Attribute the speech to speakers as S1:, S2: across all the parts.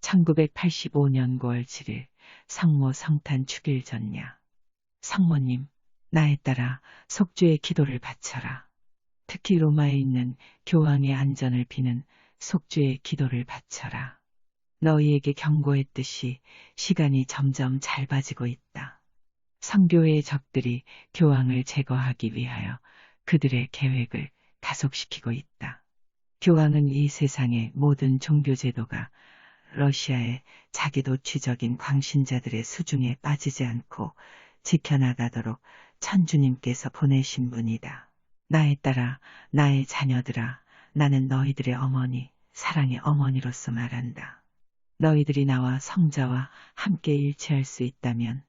S1: 1985년 9월 7일 상모 성탄 축일 전야. 상모님, 나에 따라 속죄의 기도를 바쳐라. 특히 로마에 있는 교황의 안전을 비는 속죄의 기도를 바쳐라. 너희에게 경고했듯이 시간이 점점 짧아지고 있다. 성교회의 적들이 교황을 제거하기 위하여 그들의 계획을 가속시키고 있다. 교황은 이 세상의 모든 종교 제도가 러시아의 자기 도취적인 광신자들의 수중에 빠지지 않고 지켜나가도록 천주님께서 보내신 분이다. 나에 따라 나의 자녀들아, 나는 너희들의 어머니, 사랑의 어머니로서 말한다. 너희들이 나와 성자와 함께 일치할 수 있다면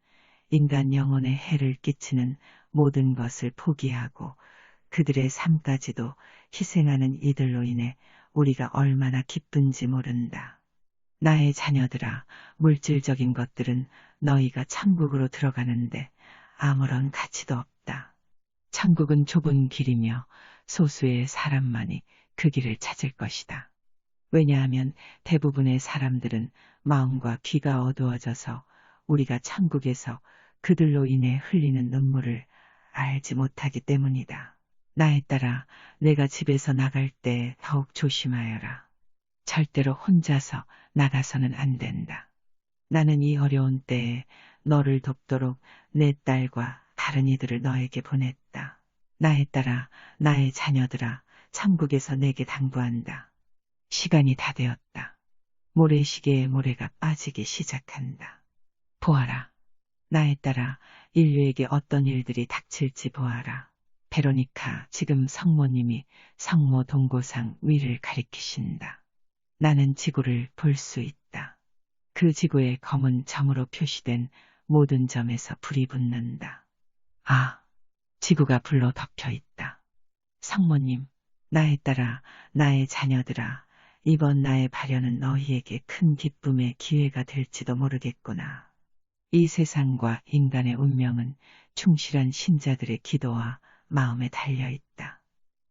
S1: 인간 영혼에 해를 끼치는 모든 것을 포기하고 그들의 삶까지도 희생하는 이들로 인해 우리가 얼마나 기쁜지 모른다. 나의 자녀들아, 물질적인 것들은 너희가 천국으로 들어가는데 아무런 가치도 없다. 천국은 좁은 길이며 소수의 사람만이 그 길을 찾을 것이다. 왜냐하면 대부분의 사람들은 마음과 귀가 어두워져서 우리가 천국에서 그들로 인해 흘리는 눈물을 알지 못하기 때문이다. 나에 따라 내가 집에서 나갈 때 더욱 조심하여라. 절대로 혼자서 나가서는 안 된다. 나는 이 어려운 때에 너를 돕도록 내 딸과 다른 이들을 너에게 보냈다. 나에 따라 나의 자녀들아, 천국에서 내게 당부한다. 시간이 다 되었다. 모래시계에 모래가 빠지기 시작한다. 보아라. 나에 따라 인류에게 어떤 일들이 닥칠지 보아라. 베로니카, 지금 성모님이 성모 동고상 위를 가리키신다. 나는 지구를 볼 수 있다. 그 지구의 검은 점으로 표시된 모든 점에서 불이 붙는다. 아, 지구가 불로 덮여 있다. 성모님, 나에 따라 나의 자녀들아, 이번 나의 발현은 너희에게 큰 기쁨의 기회가 될지도 모르겠구나. 이 세상과 인간의 운명은 충실한 신자들의 기도와 마음에 달려있다.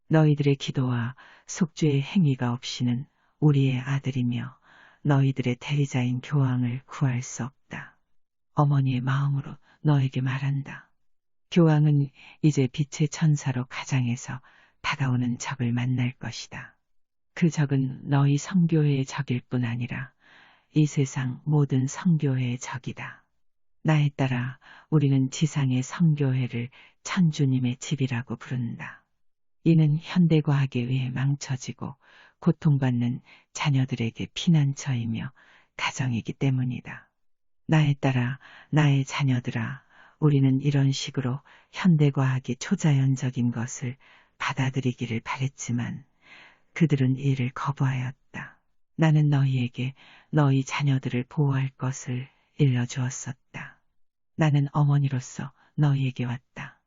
S1: 너희들의 기도와 속죄의 행위가 없이는 우리의 아들이며 너희들의 대리자인 교황을 구할 수 없다. 어머니의 마음으로 너에게 말한다. 교황은 이제 빛의 천사로 가장해서 다가오는 적을 만날 것이다. 그 적은 너희 성교회의 적일 뿐 아니라 이 세상 모든 성교회의 적이다. 나에 따라 우리는 지상의 성교회를 천주님의 집이라고 부른다. 이는 현대과학에 의해 망쳐지고 고통받는 자녀들에게 피난처이며 가정이기 때문이다. 나에 따라 나의 자녀들아, 우리는 이런 식으로 현대과학이 초자연적인 것을 받아들이기를 바랬지만 그들은 이를 거부하였다. 나는 너희에게 너희 자녀들을 보호할 것을 일러주었었다. 나는 어머니로서 너희에게 왔다.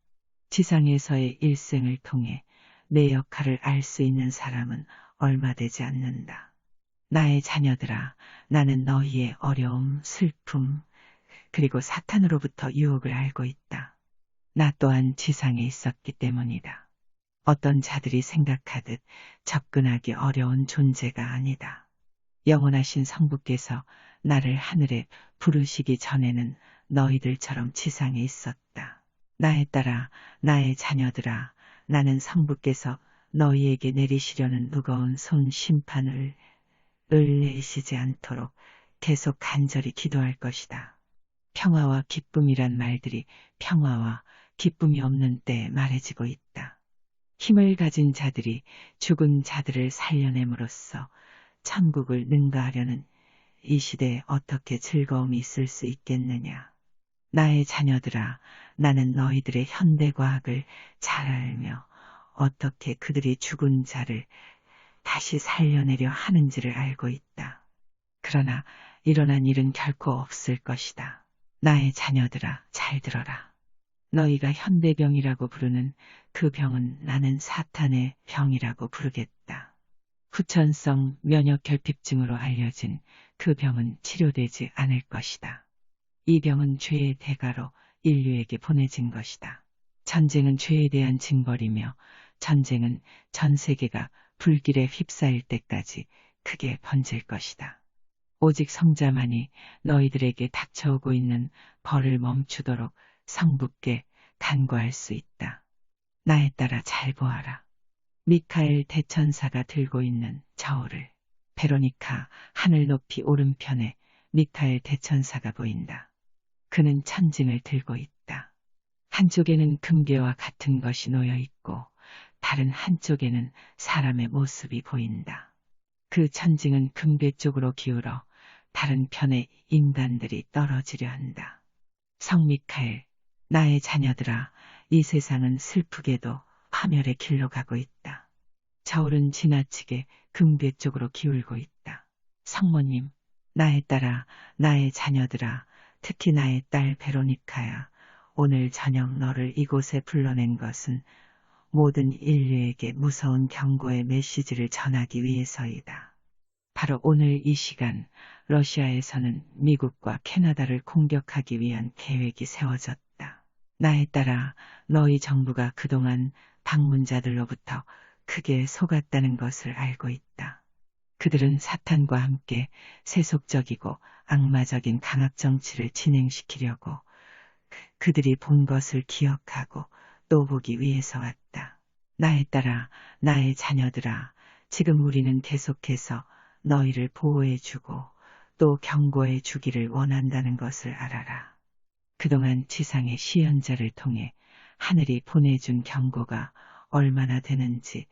S1: 지상에서의 일생을 통해 내 역할을 알 수 있는 사람은 얼마 되지 않는다. 나의 자녀들아, 나는 너희의 어려움, 슬픔, 그리고 사탄으로부터 유혹을 알고 있다. 나 또한 지상에 있었기 때문이다. 어떤 자들이 생각하듯 접근하기 어려운 존재가 아니다. 영원하신 성부께서 나를 하늘에 부르시기 전에는 너희들처럼 지상에 있었다. 나에 따라 나의 자녀들아, 나는 성부께서 너희에게 내리시려는 무거운 손 심판을 내리시지 않도록 계속 간절히 기도할 것이다. 평화와 기쁨이란 말들이 평화와 기쁨이 없는 때에 말해지고 있다. 힘을 가진 자들이 죽은 자들을 살려냄으로써 천국을 능가하려는 이 시대에 어떻게 즐거움이 있을 수 있겠느냐. 나의 자녀들아, 나는 너희들의 현대과학을 잘 알며 어떻게 그들이 죽은 자를 다시 살려내려 하는지를 알고 있다. 그러나 일어난 일은 결코 없을 것이다. 나의 자녀들아, 잘 들어라. 너희가 현대병이라고 부르는 그 병은 나는 사탄의 병이라고 부르겠다. 후천성 면역결핍증으로 알려진 그 병은 치료되지 않을 것이다. 이 병은 죄의 대가로 인류에게 보내진 것이다. 전쟁은 죄에 대한 징벌이며 전쟁은 전 세계가 불길에 휩싸일 때까지 크게 번질 것이다. 오직 성자만이 너희들에게 닥쳐오고 있는 벌을 멈추도록 성부께 간구할 수 있다. 나에 따라 잘 보아라. 미카엘 대천사가 들고 있는 저울을. 베로니카 하늘 높이 오른편에 미카엘 대천사가 보인다. 그는 천징을 들고 있다. 한쪽에는 금괴와 같은 것이 놓여 있고 다른 한쪽에는 사람의 모습이 보인다. 그 천징은 금괴 쪽으로 기울어 다른 편에 인간들이 떨어지려 한다. 성 미카엘, 나의 자녀들아, 이 세상은 슬프게도 파멸의 길로 가고 있다. 저울은 지나치게 금괴 쪽으로 기울고 있다. 성모님, 나에 따라 나의 자녀들아, 특히 나의 딸 베로니카야, 오늘 저녁 너를 이곳에 불러낸 것은 모든 인류에게 무서운 경고의 메시지를 전하기 위해서이다. 바로 오늘 이 시간 러시아에서는 미국과 캐나다를 공격하기 위한 계획이 세워졌다. 나에 따라 너희 정부가 그동안 방문자들로부터 크게 속았다는 것을 알고 있다. 그들은 사탄과 함께 세속적이고 악마적인 강압 정치를 진행시키려고 그들이 본 것을 기억하고 또 보기 위해서 왔다. 나에 따라 나의 자녀들아, 지금 우리는 계속해서 너희를 보호해주고 또 경고해주기를 원한다는 것을 알아라. 그동안 지상의 시연자를 통해 하늘이 보내준 경고가 얼마나 되는지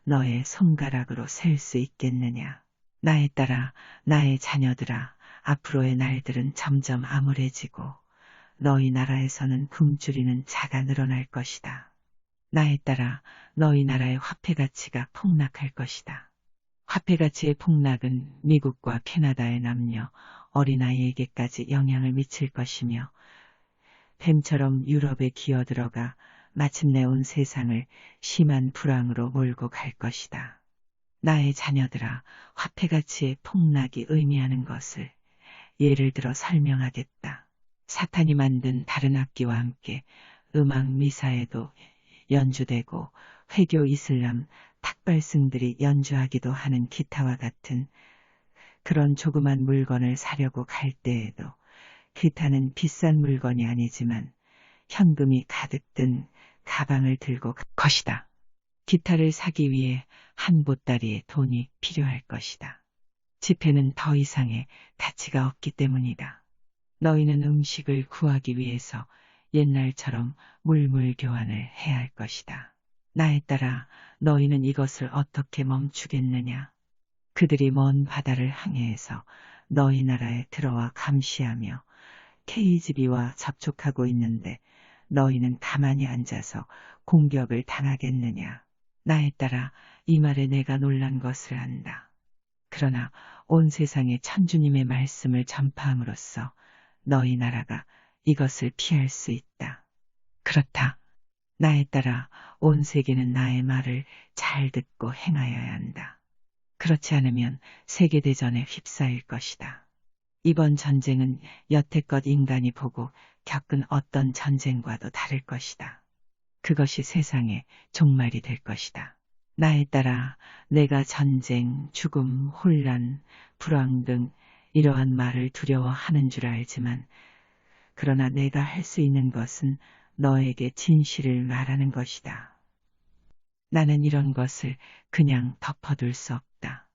S1: 너의 손가락으로 셀 수 있겠느냐. 나에 따라 나의 자녀들아, 앞으로의 날들은 점점 암울해지고 너희 나라에서는 굶주리는 자가 늘어날 것이다. 나에 따라 너희 나라의 화폐 가치가 폭락할 것이다. 화폐 가치의 폭락은 미국과 캐나다의 남녀, 어린아이에게까지 영향을 미칠 것이며 뱀처럼 유럽에 기어들어가 마침내 온 세상을 심한 불황으로 몰고 갈 것이다. 나의 자녀들아, 화폐 가치의 폭락이 의미하는 것을 예를 들어 설명하겠다. 사탄이 만든 다른 악기와 함께 음악 미사에도 연주되고 회교 이슬람 탁발승들이 연주하기도 하는 기타와 같은 그런 조그만 물건을 사려고 갈 때에도 기타는 비싼 물건이 아니지만 현금이 가득 든 가방을 들고 갈 것이다. 기타를 사기 위해 한 보따리의 돈이 필요할 것이다. 지폐는 더 이상의 가치가 없기 때문이다. 너희는 음식을 구하기 위해서 옛날처럼 물물 교환을 해야 할 것이다. 나에 따라 너희는 이것을 어떻게 멈추겠느냐? 그들이 먼 바다를 항해해서 너희 나라에 들어와 감시하며 KGB와 접촉하고 있는데 너희는 가만히 앉아서 공격을 당하겠느냐? 나에 따라 이 말에 내가 놀란 것을 안다. 그러나 온 세상에 천주님의 말씀을 전파함으로써 너희 나라가 이것을 피할 수 있다. 그렇다. 나에 따라 온 세계는 나의 말을 잘 듣고 행하여야 한다. 그렇지 않으면 세계대전에 휩싸일 것이다. 이번 전쟁은 여태껏 인간이 보고 겪은 어떤 전쟁과도 다를 것이다. 그것이 세상의 종말이 될 것이다. 나에 따라 내가 전쟁, 죽음, 혼란, 불황 등 이러한 말을 두려워하는 줄 알지만 그러나 내가 할 수 있는 것은 너에게 진실을 말하는 것이다. 나는 이런 것을 그냥 덮어둘 수 없다.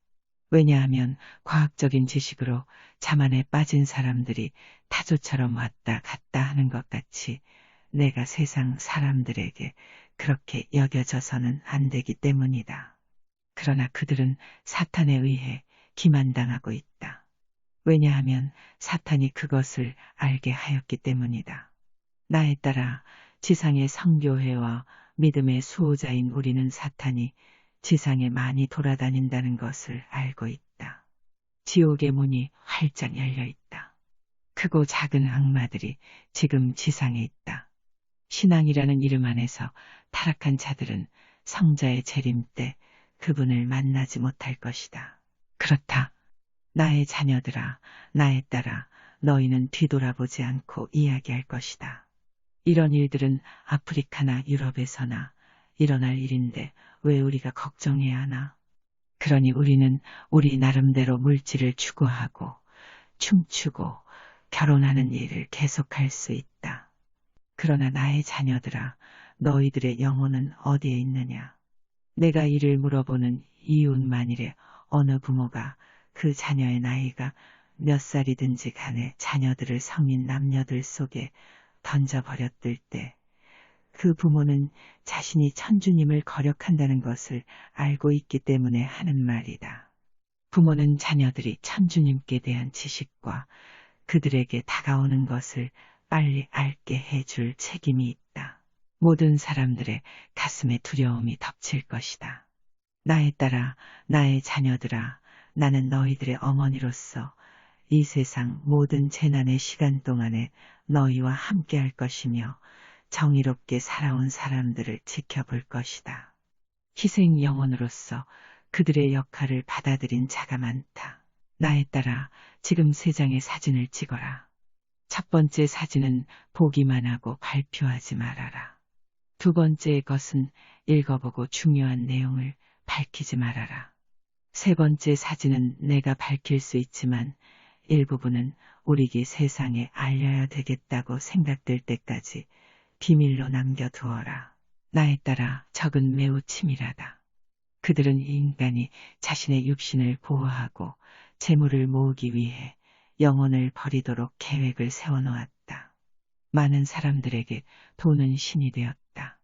S1: 왜냐하면 과학적인 지식으로 자만에 빠진 사람들이 타조처럼 왔다 갔다 하는 것 같이 내가 세상 사람들에게 그렇게 여겨져서는 안 되기 때문이다. 그러나 그들은 사탄에 의해 기만당하고 있다. 왜냐하면 사탄이 그것을 알게 하였기 때문이다. 나에 따라 지상의 성교회와 믿음의 수호자인 우리는 사탄이 지상에 많이 돌아다닌다는 것을 알고 있다. 지옥의 문이 활짝 열려 있다. 크고 작은 악마들이 지금 지상에 있다. 신앙이라는 이름 안에서 타락한 자들은 성자의 재림 때 그분을 만나지 못할 것이다. 그렇다. 나의 자녀들아, 나에 따라 너희는 뒤돌아보지 않고 이야기할 것이다. 이런 일들은 아프리카나 유럽에서나 일어날 일인데 왜 우리가 걱정해야 하나? 그러니 우리는 우리 나름대로 물질을 추구하고 춤추고 결혼하는 일을 계속할 수 있다. 그러나 나의 자녀들아, 너희들의 영혼은 어디에 있느냐? 내가 이를 물어보는 이유는 만일에 어느 부모가 그 자녀의 나이가 몇 살이든지 간에 자녀들을 성인 남녀들 속에 던져버렸을 때 그 부모는 자신이 천주님을 거력한다는 것을 알고 있기 때문에 하는 말이다. 부모는 자녀들이 천주님께 대한 지식과 그들에게 다가오는 것을 빨리 알게 해줄 책임이 있다. 모든 사람들의 가슴에 두려움이 덮칠 것이다. 나에 따라 나의 자녀들아, 나는 너희들의 어머니로서 이 세상 모든 재난의 시간 동안에 너희와 함께 할 것이며 정의롭게 살아온 사람들을 지켜볼 것이다. 희생 영혼으로서 그들의 역할을 받아들인 자가 많다. 나에 따라 지금 세 장의 사진을 찍어라. 첫 번째 사진은 보기만 하고 발표하지 말아라. 두 번째 것은 읽어보고 중요한 내용을 밝히지 말아라. 세 번째 사진은 내가 밝힐 수 있지만 일부분은 우리기 세상에 알려야 되겠다고 생각될 때까지 비밀로 남겨두어라. 나에 따라 적은 매우 치밀하다. 그들은 인간이 자신의 육신을 보호하고 재물을 모으기 위해 영혼을 버리도록 계획을 세워놓았다. 많은 사람들에게 돈은 신이 되었다.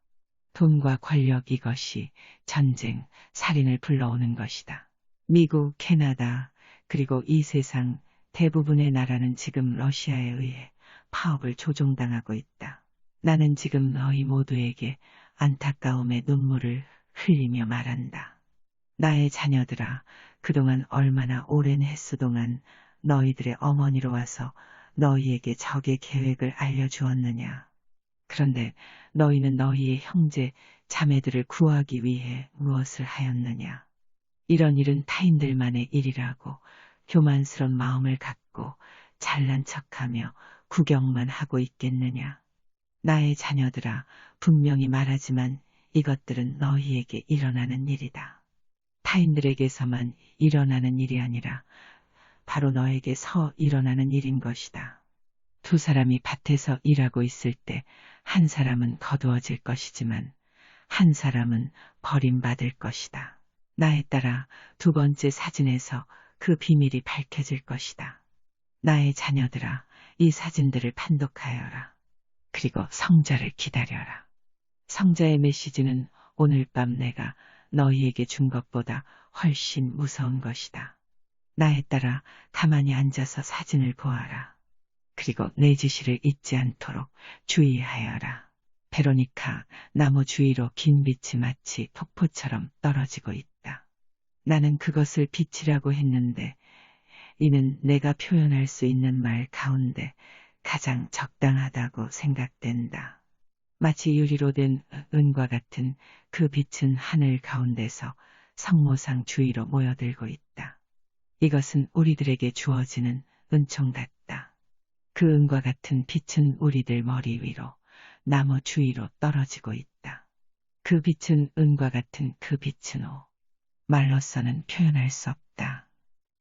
S1: 돈과 권력 이것이 전쟁, 살인을 불러오는 것이다. 미국, 캐나다, 그리고 이 세상 대부분의 나라는 지금 러시아에 의해 파업을 조종당하고 있다. 나는 지금 너희 모두에게 안타까움의 눈물을 흘리며 말한다. 나의 자녀들아, 그동안 얼마나 오랜 햇수 동안 너희들의 어머니로 와서 너희에게 적의 계획을 알려주었느냐. 그런데 너희는 너희의 형제, 자매들을 구하기 위해 무엇을 하였느냐. 이런 일은 타인들만의 일이라고 교만스런 마음을 갖고 잘난 척하며 구경만 하고 있겠느냐. 나의 자녀들아, 분명히 말하지만 이것들은 너희에게 일어나는 일이다. 타인들에게서만 일어나는 일이 아니라 바로 너에게서 일어나는 일인 것이다. 두 사람이 밭에서 일하고 있을 때 한 사람은 거두어질 것이지만 한 사람은 버림받을 것이다. 나에 따라 두 번째 사진에서 그 비밀이 밝혀질 것이다. 나의 자녀들아, 이 사진들을 판독하여라. 그리고 성자를 기다려라. 성자의 메시지는 오늘 밤 내가 너희에게 준 것보다 훨씬 무서운 것이다. 나에 따라 가만히 앉아서 사진을 보아라. 그리고 내 지시를 잊지 않도록 주의하여라. 베로니카, 나무 주위로 긴 빛이 마치 폭포처럼 떨어지고 있다. 나는 그것을 빛이라고 했는데 이는 내가 표현할 수 있는 말 가운데 가장 적당하다고 생각된다. 마치 유리로 된 은과 같은 그 빛은 하늘 가운데서 성모상 주위로 모여들고 있다. 이것은 우리들에게 주어지는 은총 같다. 그 은과 같은 빛은 우리들 머리 위로, 나무 주위로 떨어지고 있다. 그 빛은 은과 같은 그 빛은 말로서는 표현할 수 없다.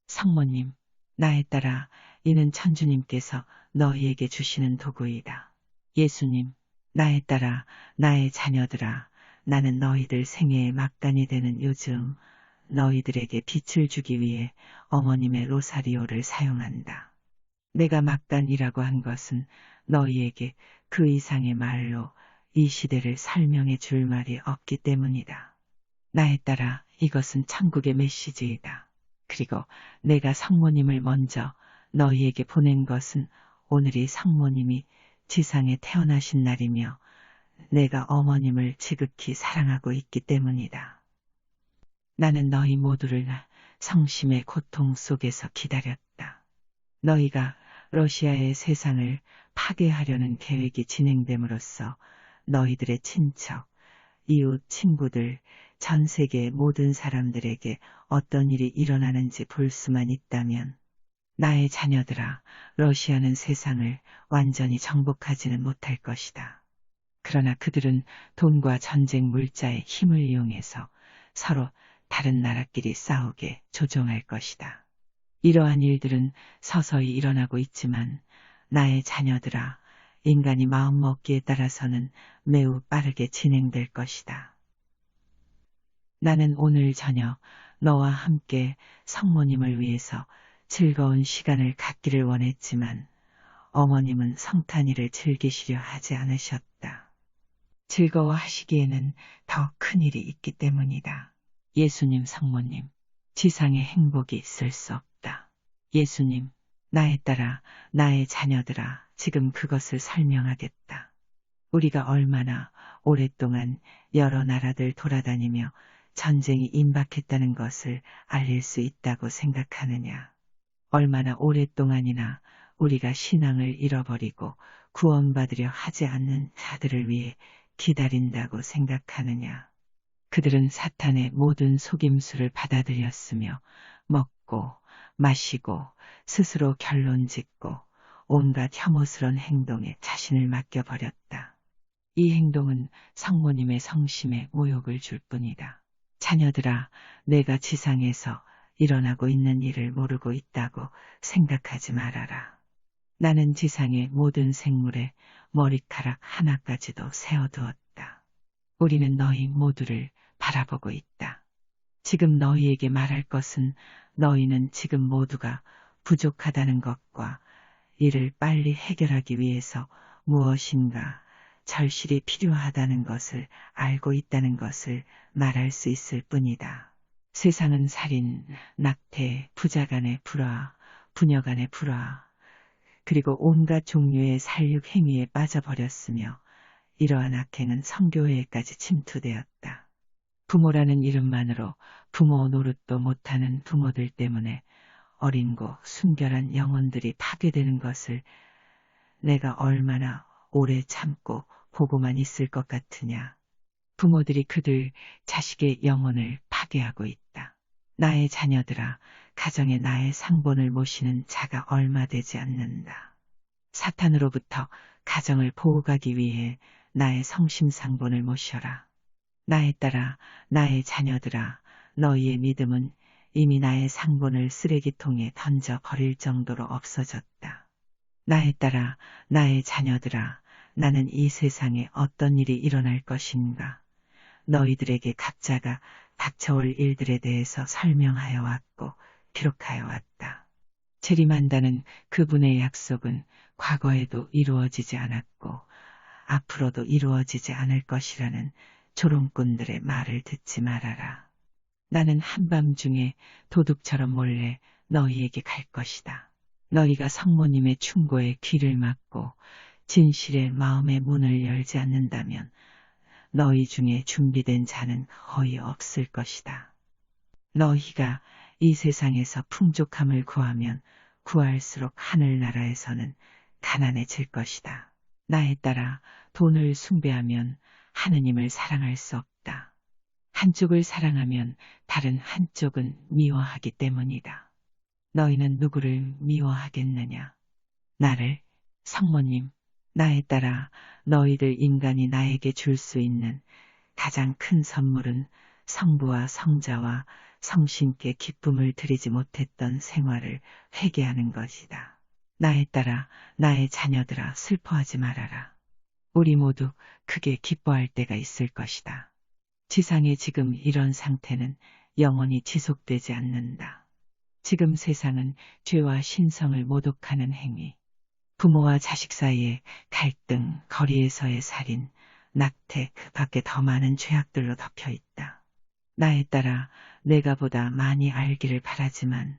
S1: 성모님, 나에 따라 이는 천주님께서 너희에게 주시는 도구이다. 예수님, 나에 따라 나의 자녀들아, 나는 너희들 생애의 막간이 되는 요즘 너희들에게 빛을 주기 위해 어머님의 로사리오를 사용한다. 내가 막간이라고 한 것은 너희에게 그 이상의 말로 이 시대를 설명해 줄 말이 없기 때문이다. 나에 따라 이것은 천국의 메시지이다. 그리고 내가 성모님을 먼저 너희에게 보낸 것은 오늘이 성모님이 지상에 태어나신 날이며 내가 어머님을 지극히 사랑하고 있기 때문이다. 나는 너희 모두를 성심의 고통 속에서 기다렸다. 너희가 러시아의 세상을 파괴하려는 계획이 진행됨으로써 너희들의 친척, 이웃, 친구들, 전 세계의 모든 사람들에게 어떤 일이 일어나는지 볼 수만 있다면 나의 자녀들아, 러시아는 세상을 완전히 정복하지는 못할 것이다. 그러나 그들은 돈과 전쟁 물자의 힘을 이용해서 서로 다른 나라끼리 싸우게 조종할 것이다. 이러한 일들은 서서히 일어나고 있지만 나의 자녀들아, 인간이 마음먹기에 따라서는 매우 빠르게 진행될 것이다. 나는 오늘 저녁 너와 함께 성모님을 위해서 즐거운 시간을 갖기를 원했지만 어머님은 성탄이를 즐기시려 하지 않으셨다. 즐거워하시기에는 더 큰 일이 있기 때문이다. 예수님 성모님, 지상의 행복이 있을 수 없다. 예수님, 나에 따라 나의 자녀들아, 지금 그것을 설명하겠다. 우리가 얼마나 오랫동안 여러 나라들 돌아다니며 전쟁이 임박했다는 것을 알릴 수 있다고 생각하느냐. 얼마나 오랫동안이나 우리가 신앙을 잃어버리고 구원받으려 하지 않는 자들을 위해 기다린다고 생각하느냐. 그들은 사탄의 모든 속임수를 받아들였으며 먹고 마시고 스스로 결론 짓고 온갖 혐오스런 행동에 자신을 맡겨버렸다. 이 행동은 성모님의 성심에 모욕을 줄 뿐이다. 자녀들아, 내가 지상에서 일어나고 있는 일을 모르고 있다고 생각하지 말아라. 나는 지상의 모든 생물에 머리카락 하나까지도 세워두었다. 우리는 너희 모두를 바라보고 있다. 지금 너희에게 말할 것은 너희는 지금 모두가 부족하다는 것과 이를 빨리 해결하기 위해서 무엇인가 절실히 필요하다는 것을 알고 있다는 것을 말할 수 있을 뿐이다. 세상은 살인, 낙태, 부자간의 불화, 부녀간의 불화, 그리고 온갖 종류의 살육 행위에 빠져버렸으며 이러한 악행은 성교회에까지 침투되었다. 부모라는 이름만으로 부모 노릇도 못하는 부모들 때문에 어린고 순결한 영혼들이 파괴되는 것을 내가 얼마나 오래 참고 보고만 있을 것 같으냐. 부모들이 그들 자식의 영혼을 파괴하고 있다. 나의 자녀들아, 가정에 나의 상본을 모시는 자가 얼마 되지 않는다. 사탄으로부터 가정을 보호하기 위해 나의 성심상본을 모셔라. 나에 따라 나의 자녀들아, 너희의 믿음은 이미 나의 상본을 쓰레기통에 던져 버릴 정도로 없어졌다. 나에 따라 나의 자녀들아, 나는 이 세상에 어떤 일이 일어날 것인가. 너희들에게 각자가 닥쳐올 일들에 대해서 설명하여 왔고 기록하여 왔다. 재림한다는 그분의 약속은 과거에도 이루어지지 않았고 앞으로도 이루어지지 않을 것이라는 조롱꾼들의 말을 듣지 말아라. 나는 한밤중에 도둑처럼 몰래 너희에게 갈 것이다. 너희가 성모님의 충고에 귀를 막고 진실의 마음의 문을 열지 않는다면 너희 중에 준비된 자는 거의 없을 것이다. 너희가 이 세상에서 풍족함을 구하면 구할수록 하늘나라에서는 가난해질 것이다. 나에 따라 돈을 숭배하면 하느님을 사랑할 수 없다. 한쪽을 사랑하면 다른 한쪽은 미워하기 때문이다. 너희는 누구를 미워하겠느냐? 나를, 성모님, 나에 따라 너희들 인간이 나에게 줄 수 있는 가장 큰 선물은 성부와 성자와 성신께 기쁨을 드리지 못했던 생활을 회개하는 것이다. 나에 따라 나의 자녀들아, 슬퍼하지 말아라. 우리 모두 크게 기뻐할 때가 있을 것이다. 지상에 지금 이런 상태는 영원히 지속되지 않는다. 지금 세상은 죄와 신성을 모독하는 행위, 부모와 자식 사이의 갈등, 거리에서의 살인, 낙태, 그 밖에 더 많은 죄악들로 덮여 있다. 나에 따라 내가 보다 많이 알기를 바라지만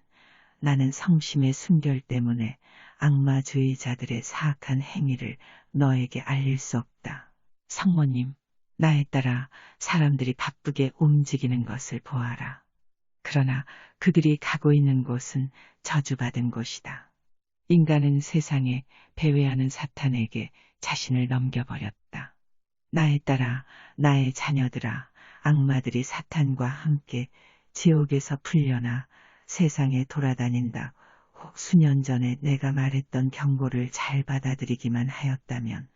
S1: 나는 성심의 순결 때문에 악마주의자들의 사악한 행위를 너에게 알릴 수 없다. 성모님, 나에 따라 사람들이 바쁘게 움직이는 것을 보아라. 그러나 그들이 가고 있는 곳은 저주받은 곳이다. 인간은 세상에 배회하는 사탄에게 자신을 넘겨버렸다. 나에 따라 나의 자녀들아, 악마들이 사탄과 함께 지옥에서 풀려나 세상에 돌아다닌다. 혹 수년 전에 내가 말했던 경고를 잘 받아들이기만 하였다면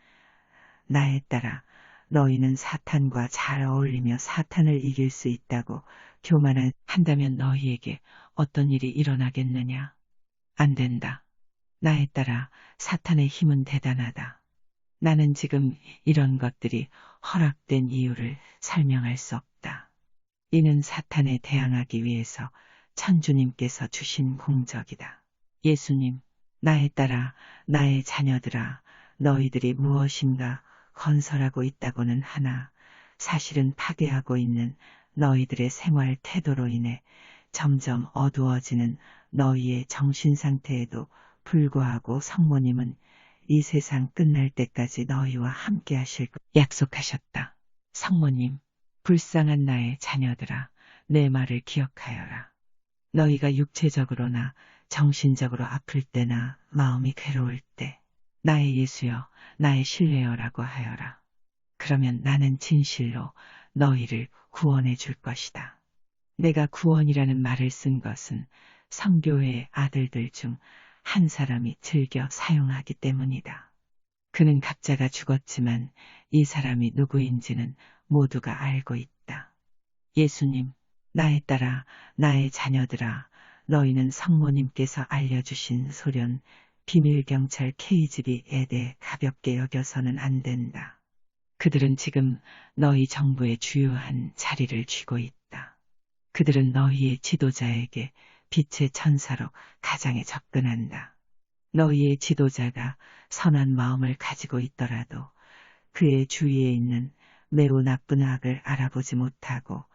S1: 나에 따라 너희는 사탄과 잘 어울리며 사탄을 이길 수 있다고 교만한다면 너희에게 어떤 일이 일어나겠느냐? 안 된다. 나에 따라 사탄의 힘은 대단하다. 나는 지금 이런 것들이 허락된 이유를 설명할 수 없다. 이는 사탄에 대항하기 위해서 천주님께서 주신 공적이다. 예수님, 나에 따라 나의 자녀들아, 너희들이 무엇인가 건설하고 있다고는 하나 사실은 파괴하고 있는 너희들의 생활 태도로 인해 점점 어두워지는 너희의 정신 상태에도 불구하고 성모님은 이 세상 끝날 때까지 너희와 함께 하실 것 약속하셨다. 성모님, 불쌍한 나의 자녀들아, 내 말을 기억하여라. 너희가 육체적으로나 정신적으로 아플 때나 마음이 괴로울 때, 나의 예수여, 나의 신뢰여라고 하여라. 그러면 나는 진실로 너희를 구원해 줄 것이다. 내가 구원이라는 말을 쓴 것은 성교회의 아들들 중 한 사람이 즐겨 사용하기 때문이다. 그는 각자가 죽었지만 이 사람이 누구인지는 모두가 알고 있다. 예수님, 나에 따라 나의 자녀들아, 너희는 성모님께서 알려주신 소련 비밀경찰 KGB에 대해 가볍게 여겨서는 안 된다. 그들은 지금 너희 정부의 주요한 자리를 쥐고 있다. 그들은 너희의 지도자에게 빛의 천사로 가장에 접근한다. 너희의 지도자가 선한 마음을 가지고 있더라도 그의 주위에 있는 매우 나쁜 악을 알아보지 못하고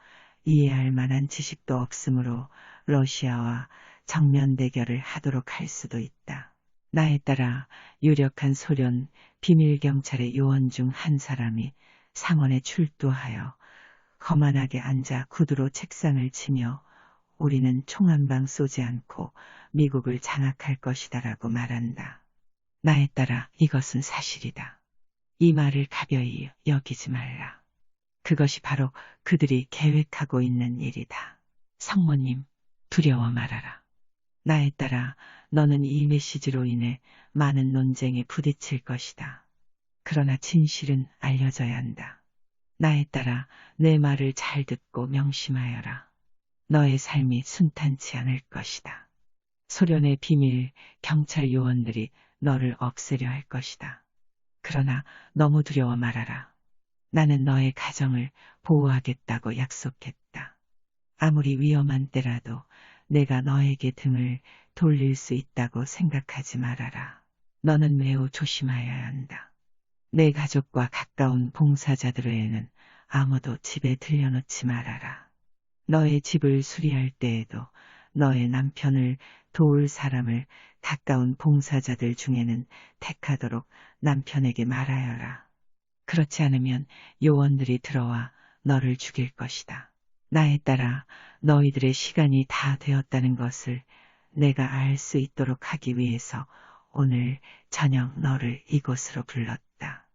S1: 이해할 만한 지식도 없으므로 러시아와 정면 대결을 하도록 할 수도 있다. 나에 따라 유력한 소련 비밀경찰의 요원 중 한 사람이 상원에 출두하여 거만하게 앉아 구두로 책상을 치며 우리는 총 한 방 쏘지 않고 미국을 장악할 것이다라고 말한다. 나에 따라 이것은 사실이다. 이 말을 가벼이 여기지 말라. 그것이 바로 그들이 계획하고 있는 일이다. 성모님, 두려워 말아라. 나에 따라 너는 이 메시지로 인해 많은 논쟁에 부딪힐 것이다. 그러나 진실은 알려져야 한다. 나에 따라 내 말을 잘 듣고 명심하여라. 너의 삶이 순탄치 않을 것이다. 소련의 비밀 경찰 요원들이 너를 없애려 할 것이다. 그러나 너무 두려워 말아라. 나는 너의 가정을 보호하겠다고 약속했다. 아무리 위험한 때라도 내가 너에게 등을 돌릴 수 있다고 생각하지 말아라. 너는 매우 조심하여야 한다. 내 가족과 가까운 봉사자들 외에는 아무도 집에 들여놓지 말아라. 너의 집을 수리할 때에도 너의 남편을 도울 사람을 가까운 봉사자들 중에는 택하도록 남편에게 말하여라. 그렇지 않으면 요원들이 들어와 너를 죽일 것이다. 나에 따라 너희들의 시간이 다 되었다는 것을 내가 알 수 있도록 하기 위해서 오늘 저녁 너를 이곳으로 불렀다.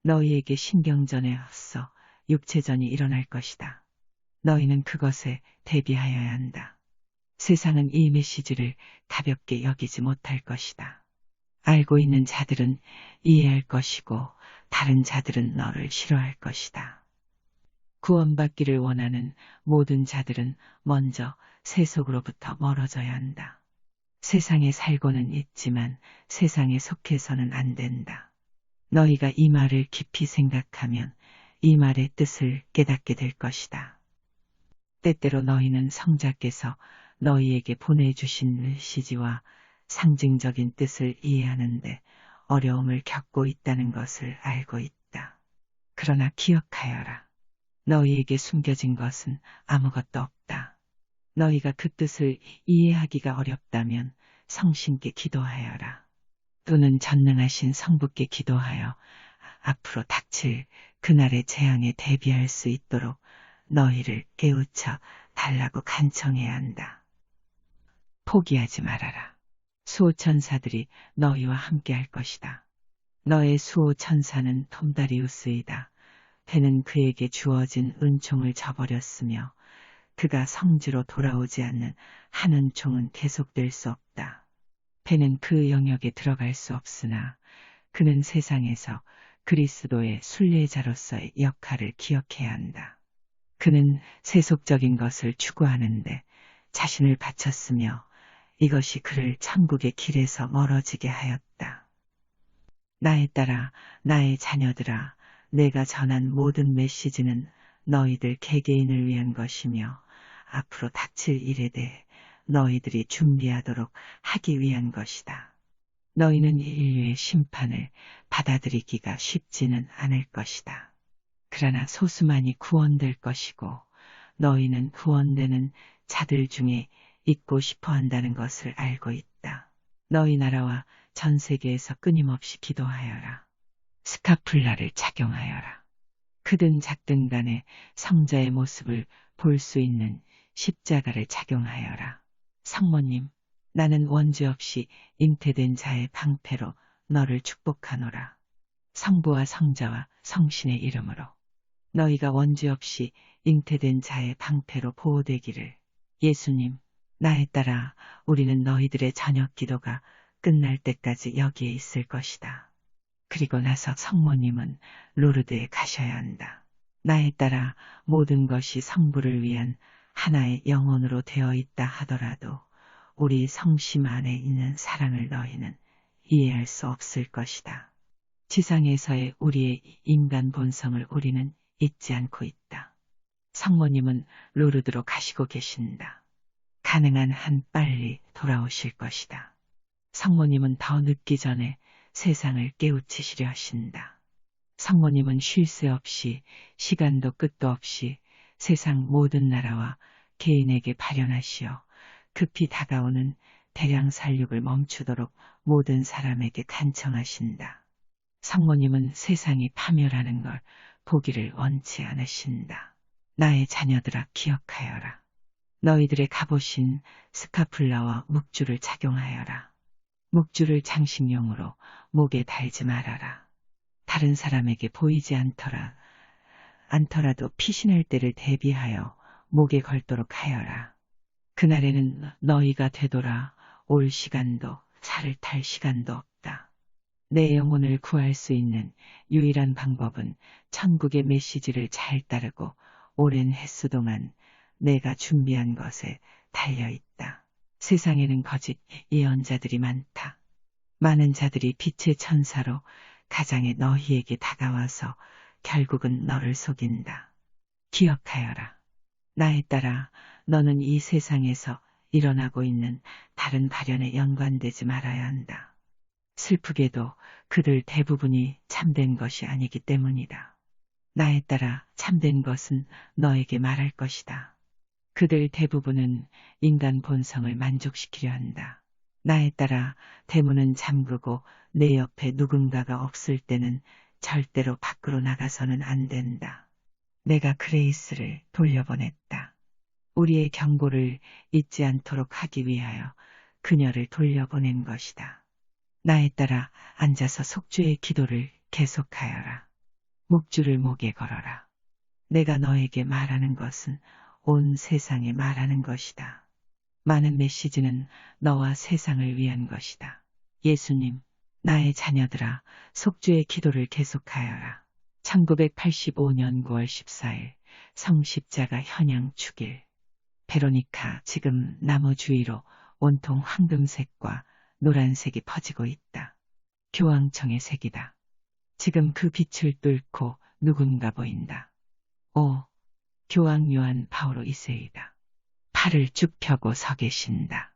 S1: 너희에게 신경전에 앞서 육체전이 일어날 것이다. 너희는 그것에 대비하여야 한다. 세상은 이 메시지를 가볍게 여기지 못할 것이다. 알고 있는 자들은 이해할 것이고 다른 자들은 너를 싫어할 것이다. 구원받기를 원하는 모든 자들은 먼저 세속으로부터 멀어져야 한다. 세상에 살고는 있지만 세상에 속해서는 안 된다. 너희가 이 말을 깊이 생각하면 이 말의 뜻을 깨닫게 될 것이다. 때때로 너희는 성자께서 너희에게 보내주신 메시지와 상징적인 뜻을 이해하는데 어려움을 겪고 있다는 것을 알고 있다. 그러나 기억하여라. 너희에게 숨겨진 것은 아무것도 없다. 너희가 그 뜻을 이해하기가 어렵다면 성신께 기도하여라. 또는 전능하신 성부께 기도하여 앞으로 닥칠 그날의 재앙에 대비할 수 있도록 너희를 깨우쳐 달라고 간청해야 한다. 포기하지 말아라. 수호천사들이 너희와 함께 할 것이다. 너의 수호천사는 톰다리우스이다. 배는 그에게 주어진 은총을 저버렸으며 그가 성지로 돌아오지 않는 한 은총은 계속될 수 없다. 배는 그 영역에 들어갈 수 없으나 그는 세상에서 그리스도의 순례자로서의 역할을 기억해야 한다. 그는 세속적인 것을 추구하는데 자신을 바쳤으며 이것이 그를 천국의 길에서 멀어지게 하였다. 나의 딸아, 나의 자녀들아, 내가 전한 모든 메시지는 너희들 개개인을 위한 것이며 앞으로 닥칠 일에 대해 너희들이 준비하도록 하기 위한 것이다. 너희는 인류의 심판을 받아들이기가 쉽지는 않을 것이다. 그러나 소수만이 구원될 것이고 너희는 구원되는 자들 중에 있고 싶어 한다는 것을 알고 있다. 너희 나라와 전 세계에서 끊임없이 기도하여라. 스카플라를 착용하여라. 크든 작든 간에 성자의 모습을 볼 수 있는 십자가를 착용하여라. 성모님, 나는 원죄 없이 잉태된 자의 방패로 너를 축복하노라. 성부와 성자와 성신의 이름으로 너희가 원죄 없이 잉태된 자의 방패로 보호되기를. 예수님, 나의 딸아, 우리는 너희들의 저녁 기도가 끝날 때까지 여기에 있을 것이다. 그리고 나서 성모님은 로르드에 가셔야 한다. 나의 딸아, 모든 것이 성부를 위한 하나의 영혼으로 되어 있다 하더라도 우리 성심 안에 있는 사랑을 너희는 이해할 수 없을 것이다. 지상에서의 우리의 인간 본성을 우리는 잊지 않고 있다. 성모님은 로르드로 가시고 계신다. 가능한 한 빨리 돌아오실 것이다. 성모님은 더 늦기 전에 세상을 깨우치시려 하신다. 성모님은 쉴 새 없이 시간도 끝도 없이 세상 모든 나라와 개인에게 발현하시어 급히 다가오는 대량 살육을 멈추도록 모든 사람에게 간청하신다. 성모님은 세상이 파멸하는 걸 보기를 원치 않으신다. 나의 자녀들아, 기억하여라. 너희들의 갑옷인 스카플라와 묵주를 착용하여라. 묵주를 장식용으로 목에 달지 말아라. 다른 사람에게 보이지 않더라도 피신할 때를 대비하여 목에 걸도록 하여라. 그날에는 너희가 되돌아 올 시간도 살을 탈 시간도 없다. 내 영혼을 구할 수 있는 유일한 방법은 천국의 메시지를 잘 따르고 오랜 햇수 동안 내가 준비한 것에 달려있다. 세상에는 거짓 예언자들이 많다. 많은 자들이 빛의 천사로 가장에 너희에게 다가와서 결국은 너를 속인다. 기억하여라. 나의 딸아, 너는 이 세상에서 일어나고 있는 다른 발현에 연관되지 말아야 한다. 슬프게도 그들 대부분이 참된 것이 아니기 때문이다. 나의 딸아, 참된 것은 너에게 말할 것이다. 그들 대부분은 인간 본성을 만족시키려 한다. 나의 딸아, 대문은 잠그고 내 옆에 누군가가 없을 때는 절대로 밖으로 나가서는 안 된다. 내가 그레이스를 돌려보냈다. 우리의 경고를 잊지 않도록 하기 위하여 그녀를 돌려보낸 것이다. 나의 딸아, 앉아서 속죄의 기도를 계속하여라. 묵주를 목에 걸어라. 내가 너에게 말하는 것은 온 세상에 말하는 것이다. 많은 메시지는 너와 세상을 위한 것이다. 예수님, 나의 자녀들아, 속죄의 기도를 계속하여라. 1985년 9월 14일 성십자가 현양 축일. 베로니카, 지금 나무 주위로 온통 황금색과 노란색이 퍼지고 있다. 교황청의 색이다. 지금 그 빛을 뚫고 누군가 보인다. 오, 교황 요한 바오로 2세이다. 팔을 쭉 펴고 서 계신다.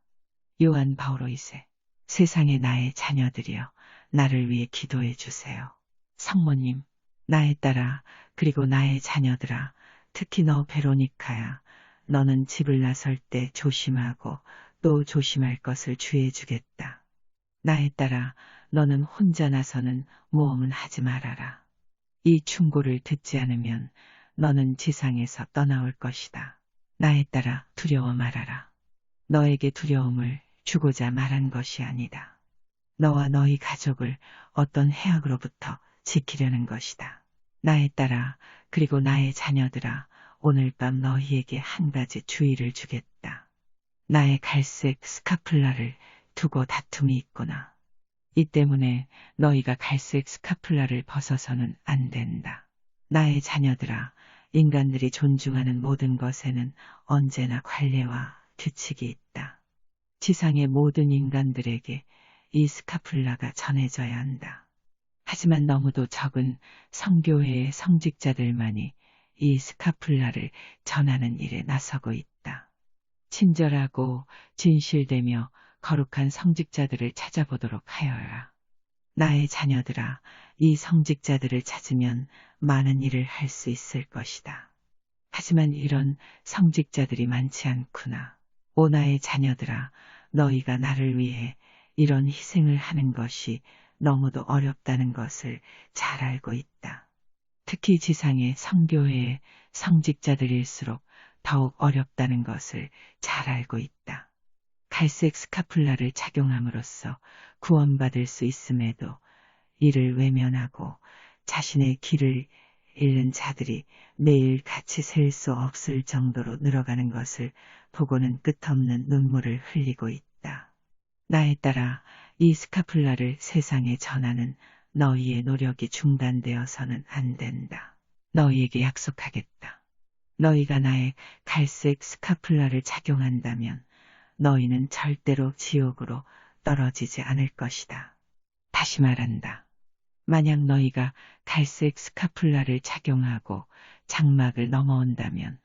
S1: 요한 바오로 2세, 세상의 나의 자녀들이여, 나를 위해 기도해 주세요. 성모님, 나의 딸아, 그리고 나의 자녀들아, 특히 너 베로니카야, 너는 집을 나설 때 조심하고 또 조심할 것을 주의해 주겠다. 나의 딸아, 너는 혼자 나서는 모험은 하지 말아라. 이 충고를 듣지 않으면 너는 지상에서 떠나올 것이다. 나의 딸아, 두려워 말아라. 너에게 두려움을 주고자 말한 것이 아니다. 너와 너희 가족을 어떤 해악으로부터 지키려는 것이다. 나의 딸아, 그리고 나의 자녀들아, 오늘 밤 너희에게 한 가지 주의를 주겠다. 나의 갈색 스카플라를 두고 다툼이 있구나. 이 때문에 너희가 갈색 스카플라를 벗어서는 안 된다. 나의 자녀들아, 인간들이 존중하는 모든 것에는 언제나 관례와 규칙이 있다. 지상의 모든 인간들에게 이 스카플라가 전해져야 한다. 하지만 너무도 적은 성교회의 성직자들만이 이 스카플라를 전하는 일에 나서고 있다. 친절하고 진실되며 거룩한 성직자들을 찾아보도록 하여라. 나의 자녀들아, 이 성직자들을 찾으면 많은 일을 할 수 있을 것이다. 하지만 이런 성직자들이 많지 않구나. 오 나의 자녀들아, 너희가 나를 위해 이런 희생을 하는 것이 너무도 어렵다는 것을 잘 알고 있다. 특히 지상의 성교회의 성직자들일수록 더욱 어렵다는 것을 잘 알고 있다. 갈색 스카플라를 착용함으로써 구원받을 수 있음에도 이를 외면하고 자신의 길을 잃는 자들이 매일 같이 셀 수 없을 정도로 늘어가는 것을 보고는 끝없는 눈물을 흘리고 있다. 나에 따라 이 스카플라를 세상에 전하는 너희의 노력이 중단되어서는 안 된다. 너희에게 약속하겠다. 너희가 나의 갈색 스카플라를 착용한다면 너희는 절대로 지옥으로 떨어지지 않을 것이다. 다시 말한다. 만약 너희가 갈색 스카플라를 착용하고 장막을 넘어온다면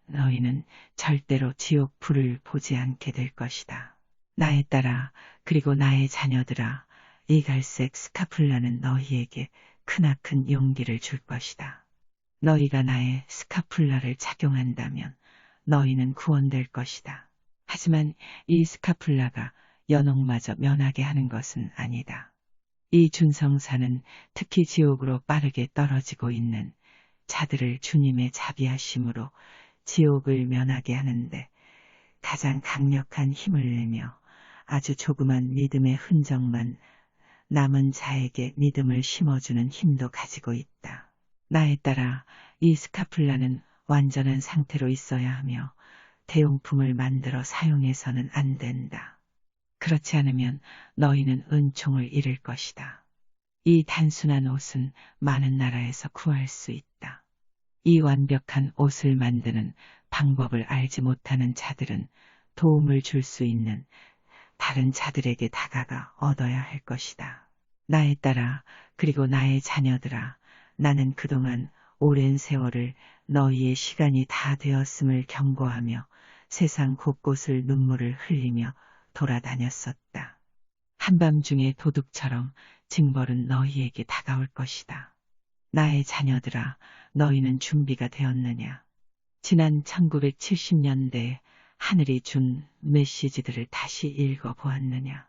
S1: 너희는 절대로 지옥 불을 보지 않게 될 것이다. 나에 따라 그리고 나의 자녀들아, 이 갈색 스카플라는 너희에게 크나큰 용기를 줄 것이다. 너희가 나의 스카플라를 착용한다면 너희는 구원될 것이다. 하지만 이 스카플라가 연옥마저 면하게 하는 것은 아니다. 이 준성사는 특히 지옥으로 빠르게 떨어지고 있는 자들을 주님의 자비하심으로 지옥을 면하게 하는데 가장 강력한 힘을 내며 아주 조그만 믿음의 흔적만 남은 자에게 믿음을 심어주는 힘도 가지고 있다. 나에 따라 이 스카플라는 완전한 상태로 있어야 하며 대용품을 만들어 사용해서는 안 된다. 그렇지 않으면 너희는 은총을 잃을 것이다. 이 단순한 옷은 많은 나라에서 구할 수 있다. 이 완벽한 옷을 만드는 방법을 알지 못하는 자들은 도움을 줄 수 있는 다른 자들에게 다가가 얻어야 할 것이다. 나에 따라 그리고 나의 자녀들아, 나는 그동안 오랜 세월을 너희의 시간이 다 되었음을 경고하며 세상 곳곳을 눈물을 흘리며 돌아다녔었다. 한밤중에 도둑처럼 징벌은 너희에게 다가올 것이다. 나의 자녀들아, 너희는 준비가 되었느냐? 지난 1970년대에 하늘이 준 메시지들을 다시 읽어보았느냐?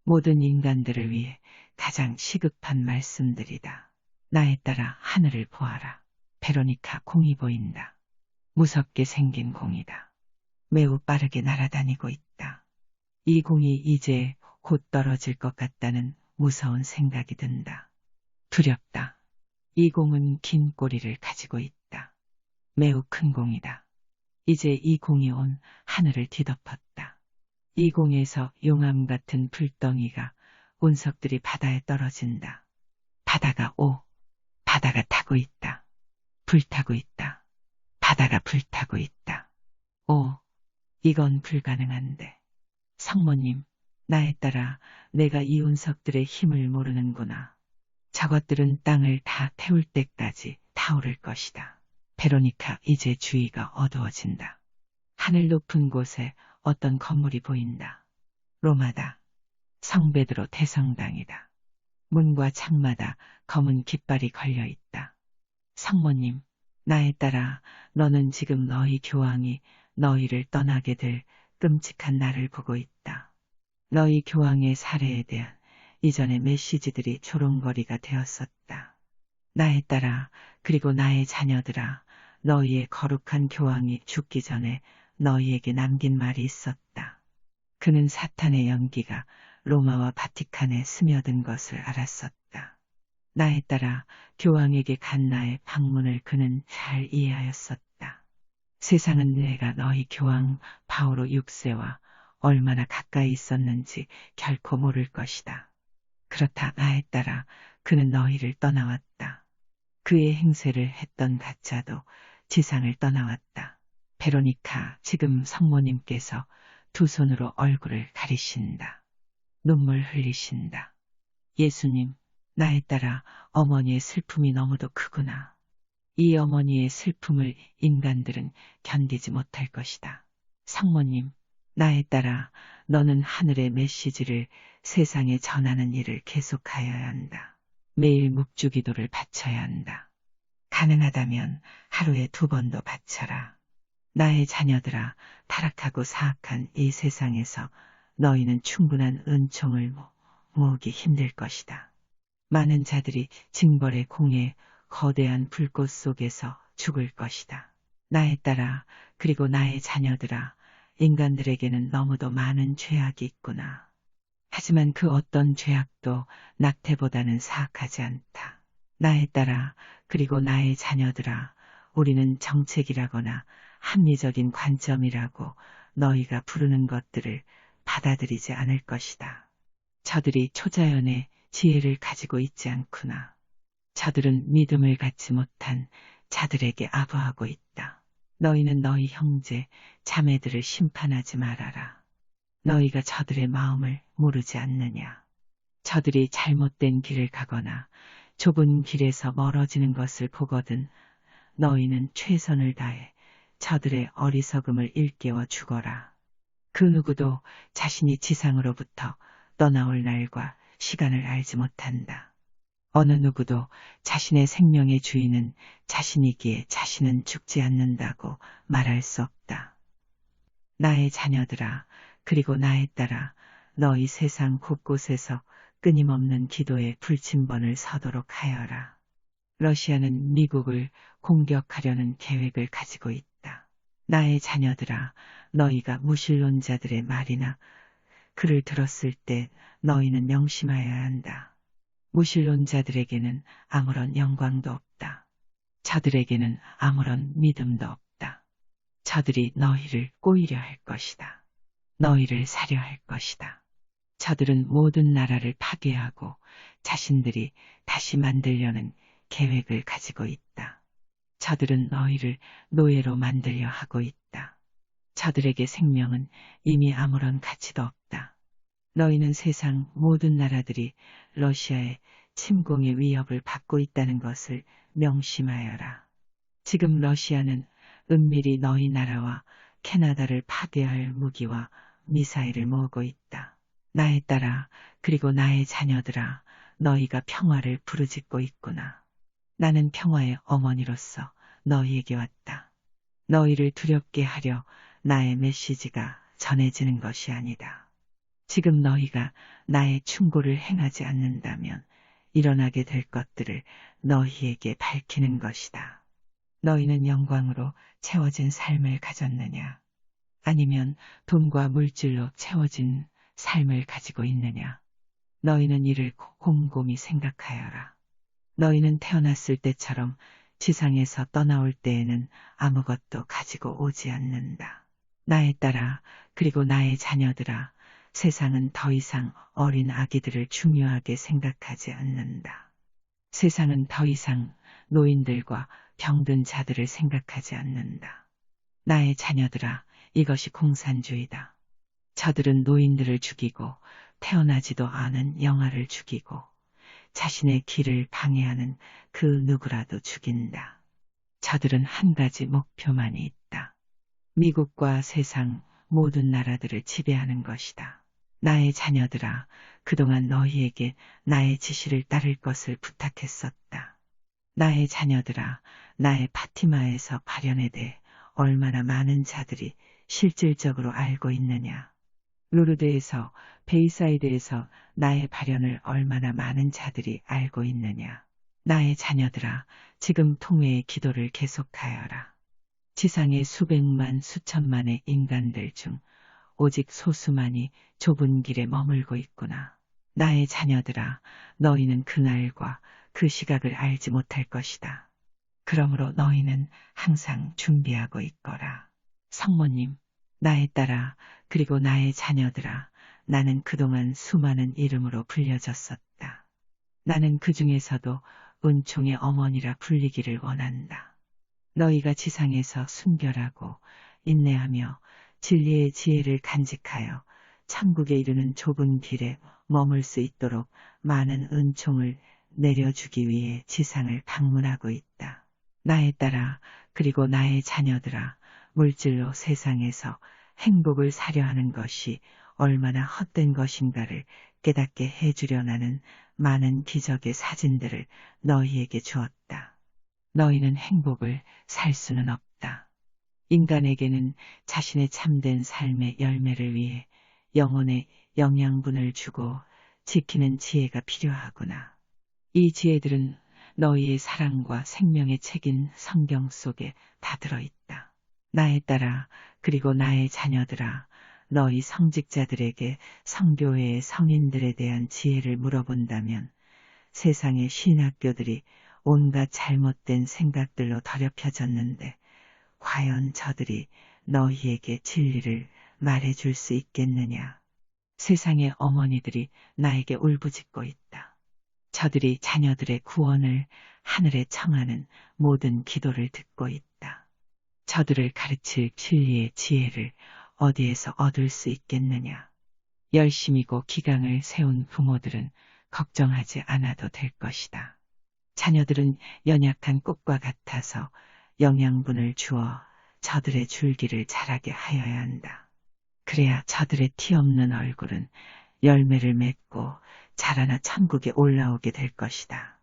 S1: 모든 인간들을 위해 가장 시급한 말씀들이다. 나에 따라 하늘을 보아라. 베로니카 공이 보인다. 무섭게 생긴 공이다. 매우 빠르게 날아다니고 있다. 이 공이 이제 곧 떨어질 것 같다는 무서운 생각이 든다. 두렵다. 이 공은 긴 꼬리를 가지고 있다. 매우 큰 공이다. 이제 이 공이 온 하늘을 뒤덮었다. 이 공에서 용암 같은 불덩이가 운석들이 바다에 떨어진다. 바다가 타고 있다. 불타고 있다. 바다가 불타고 있다. 오, 이건 불가능한데. 성모님, 나에 따라 내가 이 운석들의 힘을 모르는구나. 저것들은 땅을 다 태울 때까지 타오를 것이다. 베로니카, 이제 주위가 어두워진다. 하늘 높은 곳에 어떤 건물이 보인다. 로마다. 성베드로 대성당이다. 문과 창마다 검은 깃발이 걸려 있다. 성모님, 나에 따라 너는 지금 너희 교황이 너희를 떠나게 될 끔찍한 날을 보고 있다. 너희 교황의 살해에 대한 이전의 메시지들이 조롱거리가 되었었다. 나에 따라 그리고 나의 자녀들아, 너희의 거룩한 교황이 죽기 전에 너희에게 남긴 말이 있었다. 그는 사탄의 연기가 로마와 바티칸에 스며든 것을 알았었다. 나에 따라 교황에게 간 나의 방문을 그는 잘 이해하였었다. 세상은 내가 너희 교황 바오로 6세와 얼마나 가까이 있었는지 결코 모를 것이다. 그렇다. 나에 따라 그는 너희를 떠나왔다. 그의 행세를 했던 가짜도 지상을 떠나왔다. 베로니카, 지금 성모님께서 두 손으로 얼굴을 가리신다. 눈물 흘리신다. 예수님, 나에 따라 어머니의 슬픔이 너무도 크구나. 이 어머니의 슬픔을 인간들은 견디지 못할 것이다. 성모님, 나에 따라 너는 하늘의 메시지를 세상에 전하는 일을 계속하여야 한다. 매일 묵주기도를 바쳐야 한다. 가능하다면 하루에 2번도 바쳐라. 나의 자녀들아, 타락하고 사악한 이 세상에서 너희는 충분한 은총을 모으기 힘들 것이다. 많은 자들이 징벌의 공에 거대한 불꽃 속에서 죽을 것이다. 나에 따라, 그리고 나의 자녀들아, 인간들에게는 너무도 많은 죄악이 있구나. 하지만 그 어떤 죄악도 낙태보다는 사악하지 않다. 나에 따라, 그리고 나의 자녀들아, 우리는 정책이라거나 합리적인 관점이라고 너희가 부르는 것들을 받아들이지 않을 것이다. 저들이 초자연의 지혜를 가지고 있지 않구나. 저들은 믿음을 갖지 못한 자들에게 아부하고 있다. 너희는 너희 형제, 자매들을 심판하지 말아라. 너희가 저들의 마음을 모르지 않느냐. 저들이 잘못된 길을 가거나 좁은 길에서 멀어지는 것을 보거든 너희는 최선을 다해 저들의 어리석음을 일깨워 주거라. 그 누구도 자신이 지상으로부터 떠나올 날과 시간을 알지 못한다. 어느 누구도 자신의 생명의 주인은 자신이기에 자신은 죽지 않는다고 말할 수 없다. 나의 자녀들아, 그리고 나에 따라 너희 세상 곳곳에서 끊임없는 기도의 불침번을 서도록 하여라. 러시아는 미국을 공격하려는 계획을 가지고 있다. 나의 자녀들아, 너희가 무신론자들의 말이나 글을 들었을 때 너희는 명심하여야 한다. 무신론자들에게는 아무런 영광도 없다. 저들에게는 아무런 믿음도 없다. 저들이 너희를 꼬이려 할 것이다. 너희를 사려 할 것이다. 저들은 모든 나라를 파괴하고 자신들이 다시 만들려는 계획을 가지고 있다. 저들은 너희를 노예로 만들려 하고 있다. 저들에게 생명은 이미 아무런 가치도 없다. 너희는 세상 모든 나라들이 러시아의 침공의 위협을 받고 있다는 것을 명심하여라. 지금 러시아는 은밀히 너희 나라와 캐나다를 파괴할 무기와 미사일을 모으고 있다. 나에 따라, 그리고 나의 자녀들아, 너희가 평화를 부르짖고 있구나. 나는 평화의 어머니로서 너희에게 왔다. 너희를 두렵게 하려 나의 메시지가 전해지는 것이 아니다. 지금 너희가 나의 충고를 행하지 않는다면 일어나게 될 것들을 너희에게 밝히는 것이다. 너희는 영광으로 채워진 삶을 가졌느냐? 아니면 돈과 물질로 채워진 삶을 가지고 있느냐? 너희는 이를 곰곰이 생각하여라. 너희는 태어났을 때처럼 지상에서 떠나올 때에는 아무것도 가지고 오지 않는다. 나에 따라, 그리고 나의 자녀들아, 세상은 더 이상 어린 아기들을 중요하게 생각하지 않는다. 세상은 더 이상 노인들과 병든 자들을 생각하지 않는다. 나의 자녀들아, 이것이 공산주의다. 저들은 노인들을 죽이고 태어나지도 않은 영아를 죽이고 자신의 길을 방해하는 그 누구라도 죽인다. 저들은 한 가지 목표만이 있다. 미국과 세상 모든 나라들을 지배하는 것이다. 나의 자녀들아, 그동안 너희에게 나의 지시를 따를 것을 부탁했었다. 나의 자녀들아, 나의 파티마에서 발현에 대해 얼마나 많은 자들이 실질적으로 알고 있느냐. 루르드에서, 베이사이드에서 나의 발현을 얼마나 많은 자들이 알고 있느냐. 나의 자녀들아, 지금 통회의 기도를 계속하여라. 지상의 수백만 수천만의 인간들 중 오직 소수만이 좁은 길에 머물고 있구나. 나의 자녀들아, 너희는 그날과 그 시각을 알지 못할 것이다. 그러므로 너희는 항상 준비하고 있거라. 성모님, 나에 따라, 그리고 나의 자녀들아, 나는 그동안 수많은 이름으로 불려졌었다. 나는 그 중에서도 은총의 어머니라 불리기를 원한다. 너희가 지상에서 순결하고 인내하며 진리의 지혜를 간직하여 천국에 이르는 좁은 길에 머물 수 있도록 많은 은총을 내려주기 위해 지상을 방문하고 있다. 나에 따라 그리고 나의 자녀들아, 물질로 세상에서 행복을 사려 하는 것이 얼마나 헛된 것인가를 깨닫게 해주려 나는 많은 기적의 사진들을 너희에게 주었다. 너희는 행복을 살 수는 없다. 인간에게는 자신의 참된 삶의 열매를 위해 영혼의 영양분을 주고 지키는 지혜가 필요하구나. 이 지혜들은 너희의 사랑과 생명의 책인 성경 속에 다 들어있다. 나에 따라 그리고 나의 자녀들아, 너희 성직자들에게 성교회의 성인들에 대한 지혜를 물어본다면 세상의 신학교들이 온갖 잘못된 생각들로 더럽혀졌는데 과연 저들이 너희에게 진리를 말해줄 수 있겠느냐. 세상의 어머니들이 나에게 울부짖고 있다. 저들이 자녀들의 구원을 하늘에 청하는 모든 기도를 듣고 있다. 저들을 가르칠 진리의 지혜를 어디에서 얻을 수 있겠느냐. 열심이고 기강을 세운 부모들은 걱정하지 않아도 될 것이다. 자녀들은 연약한 꽃과 같아서 영양분을 주어 저들의 줄기를 자라게 하여야 한다. 그래야 저들의 티 없는 얼굴은 열매를 맺고 자라나 천국에 올라오게 될 것이다.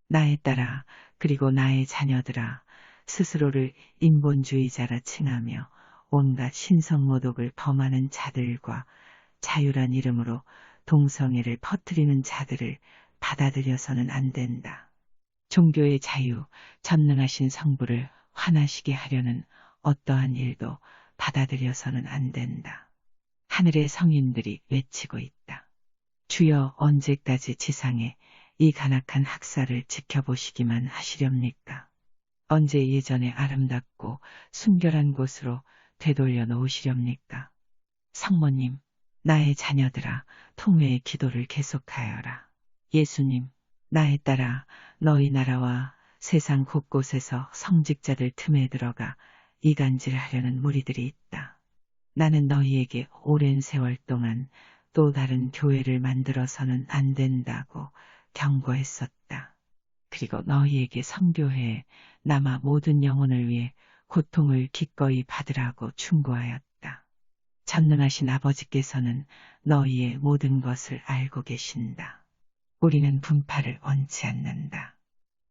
S1: 나에 따라 그리고 나의 자녀들아, 스스로를 인본주의자라 칭하며 온갖 신성모독을 범하는 자들과 자유란 이름으로 동성애를 퍼뜨리는 자들을 받아들여서는 안 된다. 종교의 자유, 전능하신 성부를 화나시게 하려는 어떠한 일도 받아들여서는 안 된다. 하늘의 성인들이 외치고 있다. 주여, 언제까지 지상에 이 간악한 학살을 지켜보시기만 하시렵니까? 언제 예전에 아름답고 순결한 곳으로 되돌려 놓으시렵니까? 성모님, 나의 자녀들아, 통회의 기도를 계속하여라. 예수님, 나에 따라 너희 나라와 세상 곳곳에서 성직자들 틈에 들어가 이간질하려는 무리들이 있다. 나는 너희에게 오랜 세월 동안 또 다른 교회를 만들어서는 안 된다고 경고했었다. 그리고 너희에게 성교회에 남아 모든 영혼을 위해 고통을 기꺼이 받으라고 충고하였다. 전능하신 아버지께서는 너희의 모든 것을 알고 계신다. 우리는 분파를 원치 않는다.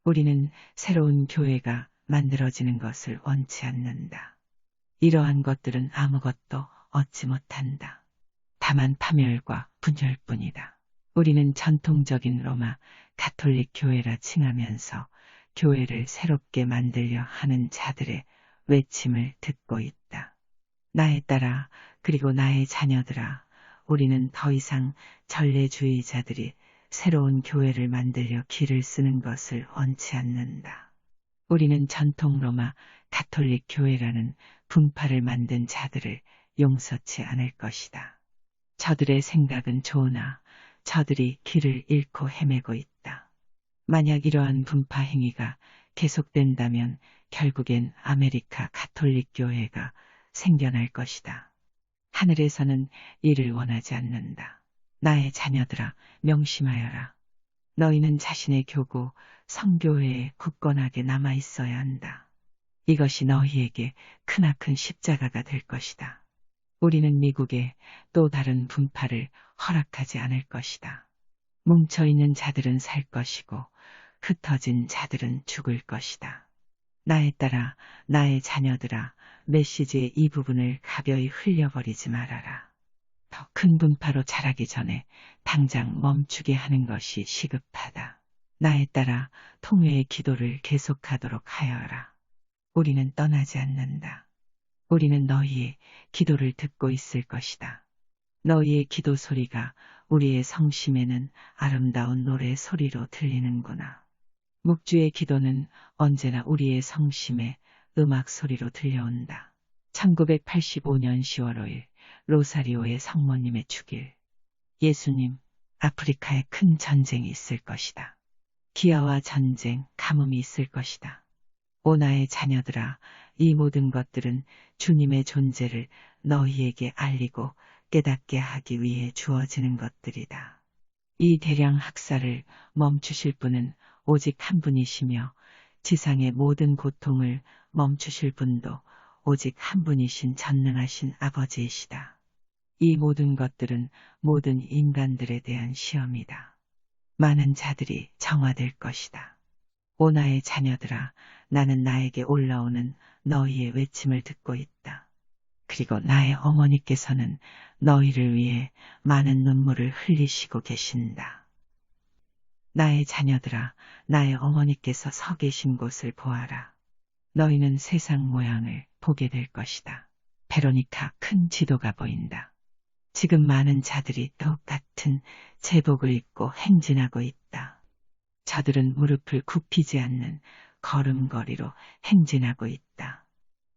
S1: 우리는 새로운 교회가 만들어지는 것을 원치 않는다. 이러한 것들은 아무것도 얻지 못한다. 다만 파멸과 분열뿐이다. 우리는 전통적인 로마 가톨릭 교회라 칭하면서 교회를 새롭게 만들려 하는 자들의 외침을 듣고 있다. 나에 따라 그리고 나의 자녀들아, 우리는 더 이상 전례주의자들이 새로운 교회를 만들려 길을 쓰는 것을 원치 않는다. 우리는 전통 로마 가톨릭 교회라는 분파를 만든 자들을 용서치 않을 것이다. 저들의 생각은 좋으나 저들이 길을 잃고 헤매고 있다. 만약 이러한 분파 행위가 계속된다면 결국엔 아메리카 가톨릭 교회가 생겨날 것이다. 하늘에서는 이를 원하지 않는다. 나의 자녀들아, 명심하여라. 너희는 자신의 교구, 성교회에 굳건하게 남아 있어야 한다. 이것이 너희에게 크나큰 십자가가 될 것이다. 우리는 미국의 또 다른 분파를 허락하지 않을 것이다. 뭉쳐있는 자들은 살 것이고 흩어진 자들은 죽을 것이다. 나에 따라 나의 자녀들아, 메시지의 이 부분을 가벼이 흘려버리지 말아라. 더 큰 분파로 자라기 전에 당장 멈추게 하는 것이 시급하다. 나에 따라 통회의 기도를 계속하도록 하여라. 우리는 떠나지 않는다. 우리는 너희의 기도를 듣고 있을 것이다. 너희의 기도 소리가 우리의 성심에는 아름다운 노래 소리로 들리는구나. 묵주의 기도는 언제나 우리의 성심에 음악 소리로 들려온다. 1985년 10월 5일 로사리오의 성모님의 축일. 예수님, 아프리카에 큰 전쟁이 있을 것이다. 기아와 전쟁, 가뭄이 있을 것이다. 오 나의 자녀들아, 이 모든 것들은 주님의 존재를 너희에게 알리고 깨닫게 하기 위해 주어지는 것들이다. 이 대량 학살을 멈추실 분은 오직 한 분이시며 지상의 모든 고통을 멈추실 분도 오직 한 분이신 전능하신 아버지이시다. 이 모든 것들은 모든 인간들에 대한 시험이다. 많은 자들이 정화될 것이다. 오 나의 자녀들아, 나는 나에게 올라오는 너희의 외침을 듣고 있다. 그리고 나의 어머니께서는 너희를 위해 많은 눈물을 흘리시고 계신다. 나의 자녀들아, 나의 어머니께서 서 계신 곳을 보아라. 너희는 세상 모양을 보게 될 것이다. 베로니카, 큰 지도가 보인다. 지금 많은 자들이 똑같은 제복을 입고 행진하고 있다. 저들은 무릎을 굽히지 않는 걸음걸이로 행진하고 있다.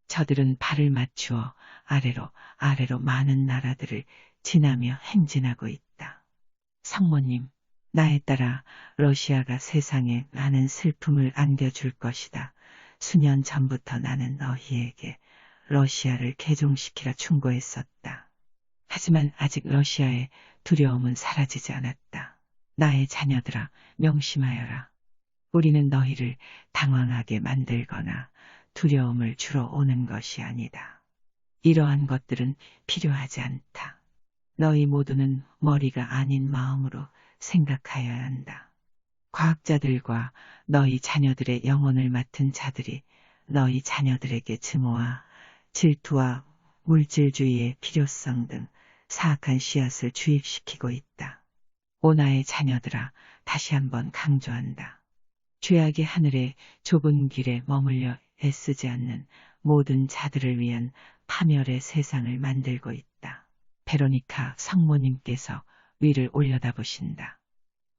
S1: 저들은 발을 맞추어 아래로 많은 나라들을 지나며 행진하고 있다. 성모님, 나에 따라 러시아가 세상에 많은 슬픔을 안겨줄 것이다. 수년 전부터 나는 너희에게 러시아를 개종시키라 충고했었다. 하지만 아직 러시아의 두려움은 사라지지 않았다. 나의 자녀들아, 명심하여라. 우리는 너희를 당황하게 만들거나 두려움을 주러 오는 것이 아니다. 이러한 것들은 필요하지 않다. 너희 모두는 머리가 아닌 마음으로 생각하여야 한다. 과학자들과 너희 자녀들의 영혼을 맡은 자들이 너희 자녀들에게 증오와 질투와 물질주의의 필요성 등 사악한 씨앗을 주입시키고 있다. 오 나의 자녀들아, 다시 한번 강조한다. 죄악이 하늘의 좁은 길에 머물려 애쓰지 않는 모든 자들을 위한 파멸의 세상을 만들고 있다. 베로니카, 성모님께서 위를 올려다보신다.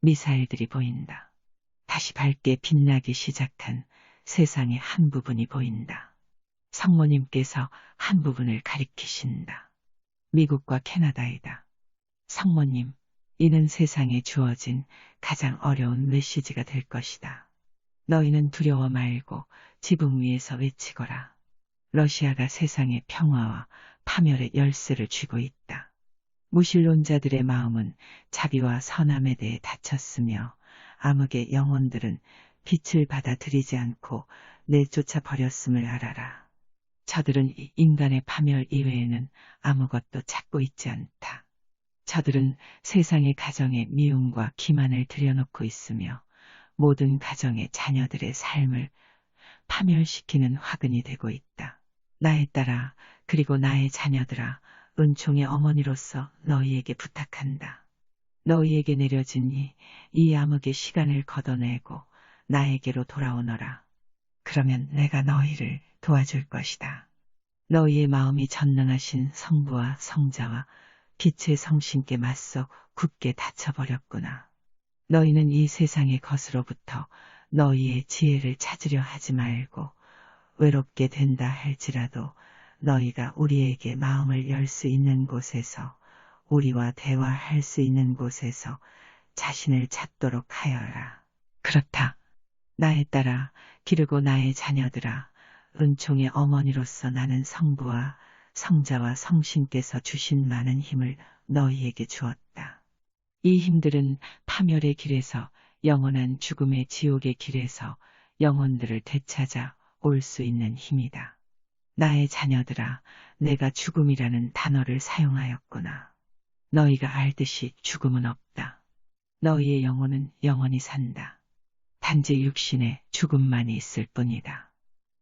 S1: 미사일들이 보인다. 다시 밝게 빛나기 시작한 세상의 한 부분이 보인다. 성모님께서 한 부분을 가리키신다. 미국과 캐나다이다. 성모님, 이는 세상에 주어진 가장 어려운 메시지가 될 것이다. 너희는 두려워 말고 지붕 위에서 외치거라. 러시아가 세상의 평화와 파멸의 열쇠를 쥐고 있다. 무신론자들의 마음은 자비와 선함에 대해 닫혔으며 암흑의 영혼들은 빛을 받아들이지 않고 내쫓아 버렸음을 알아라. 저들은 인간의 파멸 이외에는 아무것도 찾고 있지 않다. 저들은 세상의 가정에 미움과 기만을 들여놓고 있으며 모든 가정의 자녀들의 삶을 파멸시키는 화근이 되고 있다. 나에 따라, 그리고 나의 자녀들아, 은총의 어머니로서 너희에게 부탁한다. 너희에게 내려진 이 암흑의 시간을 걷어내고 나에게로 돌아오너라. 그러면 내가 너희를 도와줄 것이다. 너희의 마음이 전능하신 성부와 성자와 빛의 성신께 맞서 굳게 닫혀버렸구나. 너희는 이 세상의 것으로부터 너희의 지혜를 찾으려 하지 말고 외롭게 된다 할지라도 너희가 우리에게 마음을 열 수 있는 곳에서, 우리와 대화할 수 있는 곳에서 자신을 찾도록 하여라. 그렇다. 나에 따라, 기르고 나의 자녀들아, 은총의 어머니로서 나는 성부와 성자와 성신께서 주신 많은 힘을 너희에게 주었다. 이 힘들은 파멸의 길에서, 영원한 죽음의 지옥의 길에서 영혼들을 되찾아 올 수 있는 힘이다. 나의 자녀들아, 내가 죽음이라는 단어를 사용하였구나. 너희가 알듯이 죽음은 없다. 너희의 영혼은 영원히 산다. 단지 육신에 죽음만이 있을 뿐이다.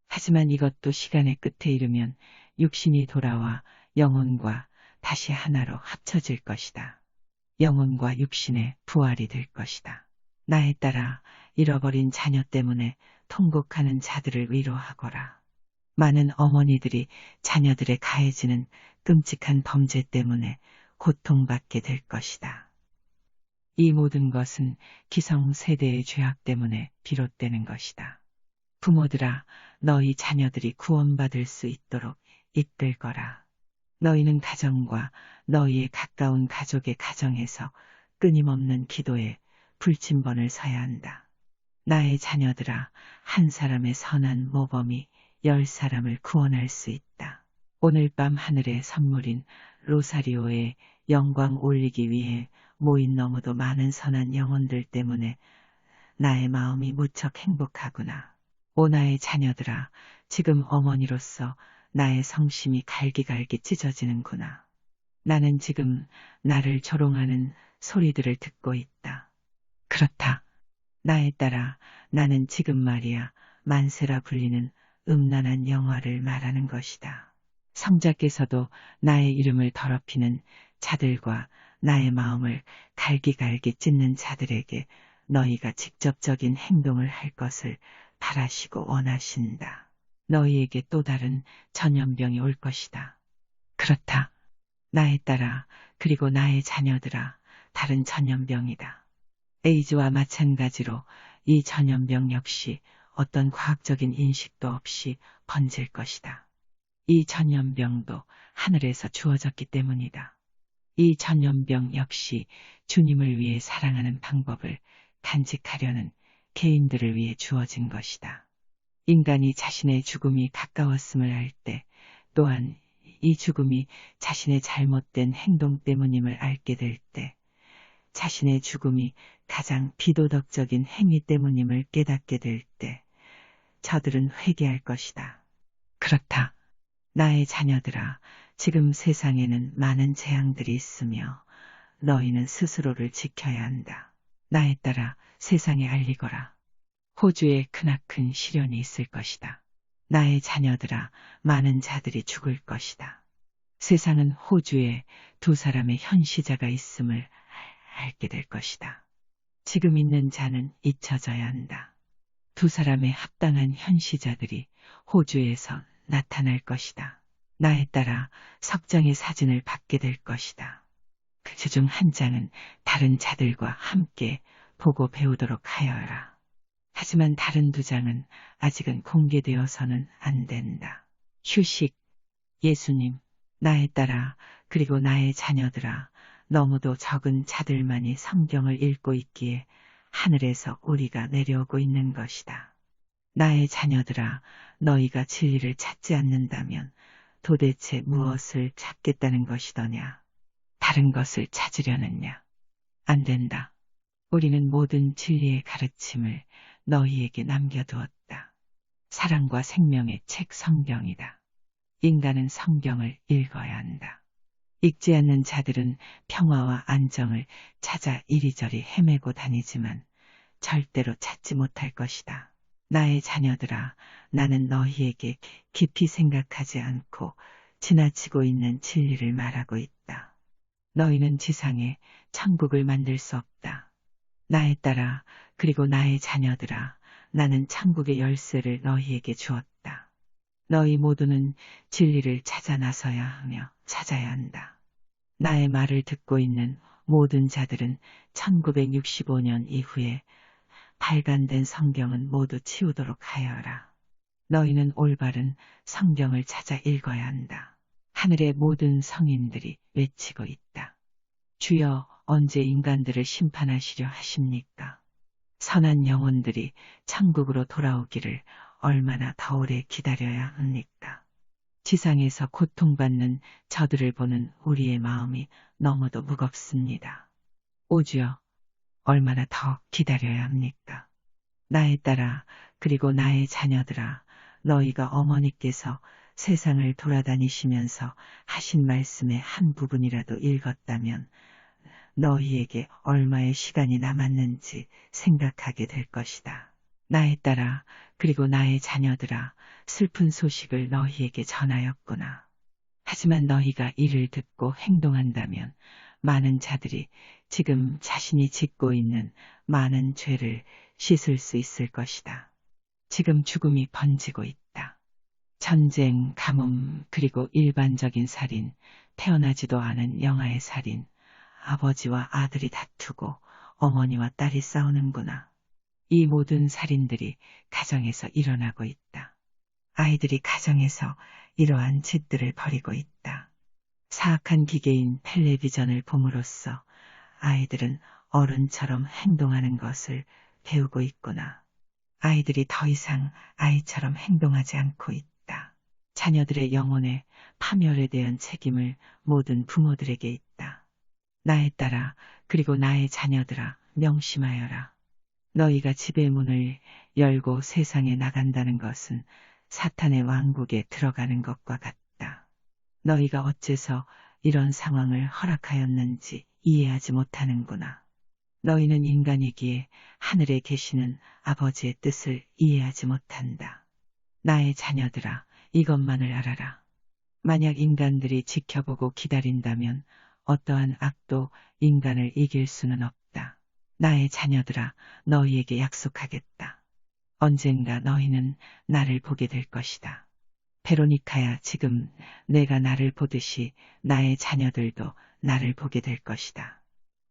S1: 하지만 이것도 시간의 끝에 이르면 육신이 돌아와 영혼과 다시 하나로 합쳐질 것이다. 영혼과 육신의 부활이 될 것이다. 나에 따라 잃어버린 자녀 때문에 통곡하는 자들을 위로하거라. 많은 어머니들이 자녀들의 가해지는 끔찍한 범죄 때문에 고통받게 될 것이다. 이 모든 것은 기성세대의 죄악 때문에 비롯되는 것이다. 부모들아, 너희 자녀들이 구원받을 수 있도록 이끌거라. 너희는 가정과 너희의 가까운 가족의 가정에서 끊임없는 기도에 불침번을 서야 한다. 나의 자녀들아, 한 사람의 선한 모범이 10사람을 구원할 수 있다. 오늘 밤 하늘의 선물인 로사리오에 영광 올리기 위해 모인 너무도 많은 선한 영혼들 때문에 나의 마음이 무척 행복하구나. 오 나의 자녀들아, 지금 어머니로서 나의 성심이 갈기갈기 찢어지는구나. 나는 지금 나를 조롱하는 소리들을 듣고 있다. 그렇다. 나의 딸아, 나는 지금 말이야 만세라 불리는 음란한 영화를 말하는 것이다. 성자께서도 나의 이름을 더럽히는 자들과 나의 마음을 갈기갈기 찢는 자들에게 너희가 직접적인 행동을 할 것을 바라시고 원하신다. 너희에게 또 다른 전염병이 올 것이다. 그렇다. 나의 딸아, 그리고 나의 자녀들아, 다른 전염병이다. 에이즈와 마찬가지로 이 전염병 역시 어떤 과학적인 인식도 없이 번질 것이다. 이 전염병도 하늘에서 주어졌기 때문이다. 이 전염병 역시 주님을 위해 사랑하는 방법을 간직하려는 개인들을 위해 주어진 것이다. 인간이 자신의 죽음이 가까웠음을 알 때, 또한 이 죽음이 자신의 잘못된 행동 때문임을 알게 될 때, 자신의 죽음이 가장 비도덕적인 행위 때문임을 깨닫게 될 때, 저들은 회개할 것이다. 그렇다. 나의 자녀들아, 지금 세상에는 많은 재앙들이 있으며 너희는 스스로를 지켜야 한다. 나의 딸아, 세상에 알리거라. 호주에 크나큰 시련이 있을 것이다. 나의 자녀들아, 많은 자들이 죽을 것이다. 세상은 호주에 2사람의 현시자가 있음을 알게 될 것이다. 지금 있는 자는 잊혀져야 한다. 2사람의 합당한 현시자들이 호주에서 나타날 것이다. 나의 딸아, 석장의 사진을 받게 될 것이다. 그 중 한 장은 다른 자들과 함께 보고 배우도록 하여라. 하지만 다른 2장은 아직은 공개되어서는 안 된다. 휴식. 예수님, 나의 딸아, 그리고 나의 자녀들아, 너무도 적은 자들만이 성경을 읽고 있기에 하늘에서 우리가 내려오고 있는 것이다. 나의 자녀들아, 너희가 진리를 찾지 않는다면 도대체 무엇을 찾겠다는 것이더냐? 다른 것을 찾으려느냐? 안 된다. 우리는 모든 진리의 가르침을 너희에게 남겨두었다. 사랑과 생명의 책 성경이다. 인간은 성경을 읽어야 한다. 읽지 않는 자들은 평화와 안정을 찾아 이리저리 헤매고 다니지만 절대로 찾지 못할 것이다. 나의 자녀들아, 나는 너희에게 깊이 생각하지 않고 지나치고 있는 진리를 말하고 있다. 너희는 지상에 천국을 만들 수 없다. 나의 딸아, 그리고 나의 자녀들아, 나는 천국의 열쇠를 너희에게 주었다. 너희 모두는 진리를 찾아 나서야 하며 찾아야 한다. 나의 말을 듣고 있는 모든 자들은 1965년 이후에 발간된 성경은 모두 치우도록 하여라. 너희는 올바른 성경을 찾아 읽어야 한다. 하늘의 모든 성인들이 외치고 있다. 주여, 언제 인간들을 심판하시려 하십니까? 선한 영혼들이 천국으로 돌아오기를 얼마나 더 오래 기다려야 합니까? 지상에서 고통받는 저들을 보는 우리의 마음이 너무도 무겁습니다. 오주여, 얼마나 더 기다려야 합니까? 나의 딸아, 그리고 나의 자녀들아, 너희가 어머니께서 세상을 돌아다니시면서 하신 말씀의 한 부분이라도 읽었다면 너희에게 얼마의 시간이 남았는지 생각하게 될 것이다. 나의 딸아, 그리고 나의 자녀들아, 슬픈 소식을 너희에게 전하였구나. 하지만 너희가 이를 듣고 행동한다면 많은 자들이 지금 자신이 짓고 있는 많은 죄를 씻을 수 있을 것이다. 지금 죽음이 번지고 있다. 전쟁, 가뭄, 그리고 일반적인 살인, 태어나지도 않은 영아의 살인, 아버지와 아들이 다투고 어머니와 딸이 싸우는구나. 이 모든 살인들이 가정에서 일어나고 있다. 아이들이 가정에서 이러한 짓들을 벌이고 있다. 사악한 기계인 텔레비전을 봄으로써 아이들은 어른처럼 행동하는 것을 배우고 있구나. 아이들이 더 이상 아이처럼 행동하지 않고 있다. 자녀들의 영혼의 파멸에 대한 책임을 모든 부모들에게 있다. 나의 딸아, 그리고 나의 자녀들아, 명심하여라. 너희가 집의 문을 열고 세상에 나간다는 것은 사탄의 왕국에 들어가는 것과 같다. 너희가 어째서 이런 상황을 허락하였는지 이해하지 못하는구나. 너희는 인간이기에 하늘에 계시는 아버지의 뜻을 이해하지 못한다. 나의 자녀들아, 이것만을 알아라. 만약 인간들이 지켜보고 기다린다면 어떠한 악도 인간을 이길 수는 없다. 나의 자녀들아, 너희에게 약속하겠다. 언젠가 너희는 나를 보게 될 것이다. 베로니카야, 지금 내가 나를 보듯이 나의 자녀들도 나를 보게 될 것이다.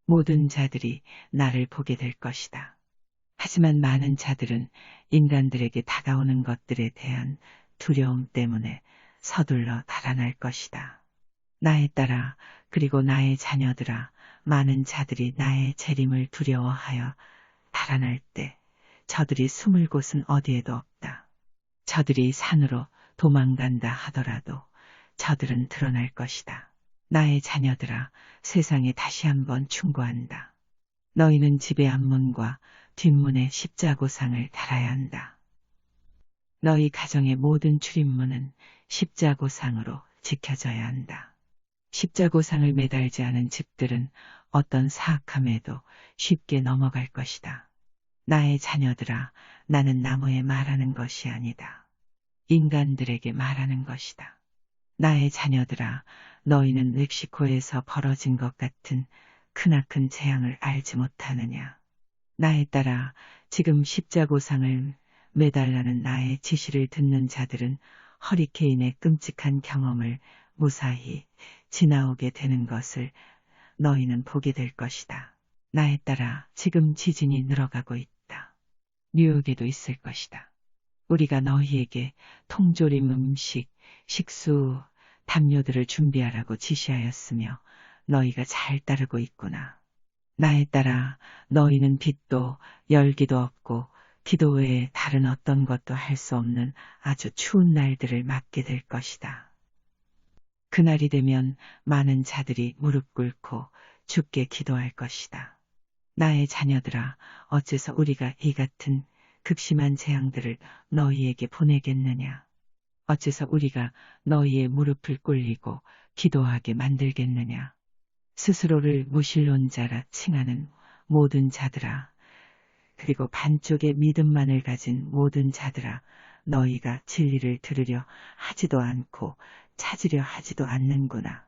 S1: 모든 자들이 나를 보게 될 것이다. 하지만 많은 자들은 인간들에게 다가오는 것들에 대한 두려움 때문에 서둘러 달아날 것이다. 나의 딸아, 그리고 나의 자녀들아, 많은 자들이 나의 재림을 두려워하여 달아날 때 저들이 숨을 곳은 어디에도 없다. 저들이 산으로 도망간다 하더라도 저들은 드러날 것이다. 나의 자녀들아, 세상에 다시 한번 충고한다. 너희는 집의 앞문과 뒷문에 십자고상을 달아야 한다. 너희 가정의 모든 출입문은 십자고상으로 지켜져야 한다. 십자고상을 매달지 않은 집들은 어떤 사악함에도 쉽게 넘어갈 것이다. 나의 자녀들아, 나는 나무에 말하는 것이 아니다. 인간들에게 말하는 것이다. 나의 자녀들아, 너희는 멕시코에서 벌어진 것 같은 크나큰 재앙을 알지 못하느냐. 나의 딸아, 지금 십자고상을 매달라는 나의 지시를 듣는 자들은 허리케인의 끔찍한 경험을 무사히 지나오게 되는 것을 너희는 보게 될 것이다. 나의 딸아, 지금 지진이 늘어가고 있다. 뉴욕에도 있을 것이다. 우리가 너희에게 통조림 음식, 식수, 담요들을 준비하라고 지시하였으며 너희가 잘 따르고 있구나. 나의 딸아, 너희는 빛도 열기도 없고 기도 외에 다른 어떤 것도 할 수 없는 아주 추운 날들을 맞게 될 것이다. 그날이 되면 많은 자들이 무릎 꿇고 주께 기도할 것이다. 나의 자녀들아, 어째서 우리가 이 같은 극심한 재앙들을 너희에게 보내겠느냐? 어째서 우리가 너희의 무릎을 꿇리고 기도하게 만들겠느냐? 스스로를 무신론자라 칭하는 모든 자들아, 그리고 반쪽의 믿음만을 가진 모든 자들아, 너희가 진리를 들으려 하지도 않고 찾으려 하지도 않는구나.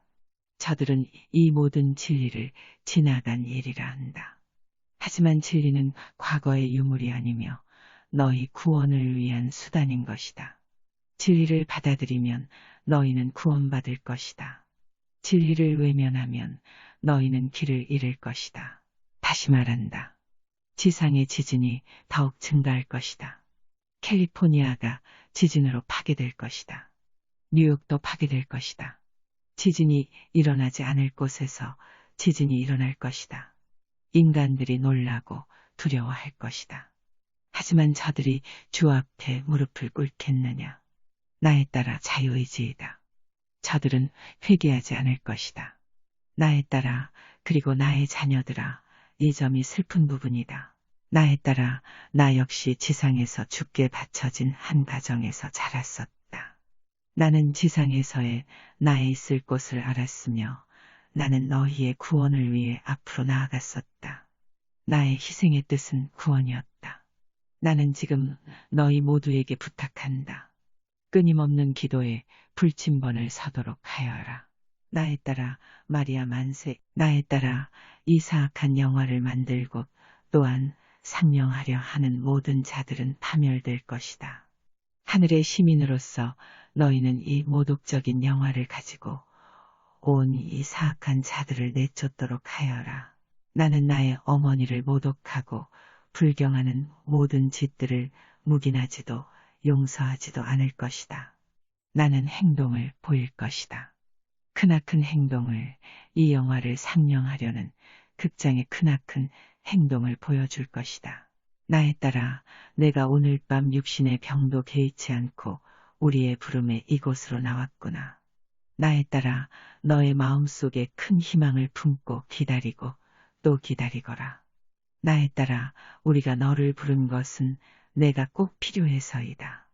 S1: 저들은 이 모든 진리를 지나간 일이라 한다. 하지만 진리는 과거의 유물이 아니며 너희 구원을 위한 수단인 것이다. 진리를 받아들이면 너희는 구원받을 것이다. 진리를 외면하면 너희는 길을 잃을 것이다. 다시 말한다. 지상의 지진이 더욱 증가할 것이다. 캘리포니아가 지진으로 파괴될 것이다. 뉴욕도 파괴될 것이다. 지진이 일어나지 않을 곳에서 지진이 일어날 것이다. 인간들이 놀라고 두려워할 것이다. 하지만 저들이 주 앞에 무릎을 꿇겠느냐. 나에 따라 자유의지이다. 저들은 회개하지 않을 것이다. 나에 따라, 그리고 나의 자녀들아, 이 점이 슬픈 부분이다. 나에 따라 나 역시 지상에서 주께 바쳐진 한 가정에서 자랐었다. 나는 지상에서의 나의 있을 곳을 알았으며 나는 너희의 구원을 위해 앞으로 나아갔었다. 나의 희생의 뜻은 구원이었다. 나는 지금 너희 모두에게 부탁한다. 끊임없는 기도에 불침번을 서도록 하여라. 나에 따라 마리아 만세, 나에 따라 이 사악한 영화를 만들고 또한 상명하려 하는 모든 자들은 파멸될 것이다. 하늘의 시민으로서 너희는 이 모독적인 영화를 가지고 온 이 사악한 자들을 내쫓도록 하여라. 나는 나의 어머니를 모독하고 불경하는 모든 짓들을 묵인하지도 용서하지도 않을 것이다. 나는 행동을 보일 것이다. 크나큰 행동을, 이 영화를 상영하려는 극장의 크나큰 행동을 보여줄 것이다. 나의 딸아, 내가 오늘 밤 육신의 병도 개의치 않고 우리의 부름에 이곳으로 나왔구나. 나의 딸아, 너의 마음속에 큰 희망을 품고 기다리고 또 기다리거라. 나의 딸아, 우리가 너를 부른 것은 내가 꼭 필요해서이다.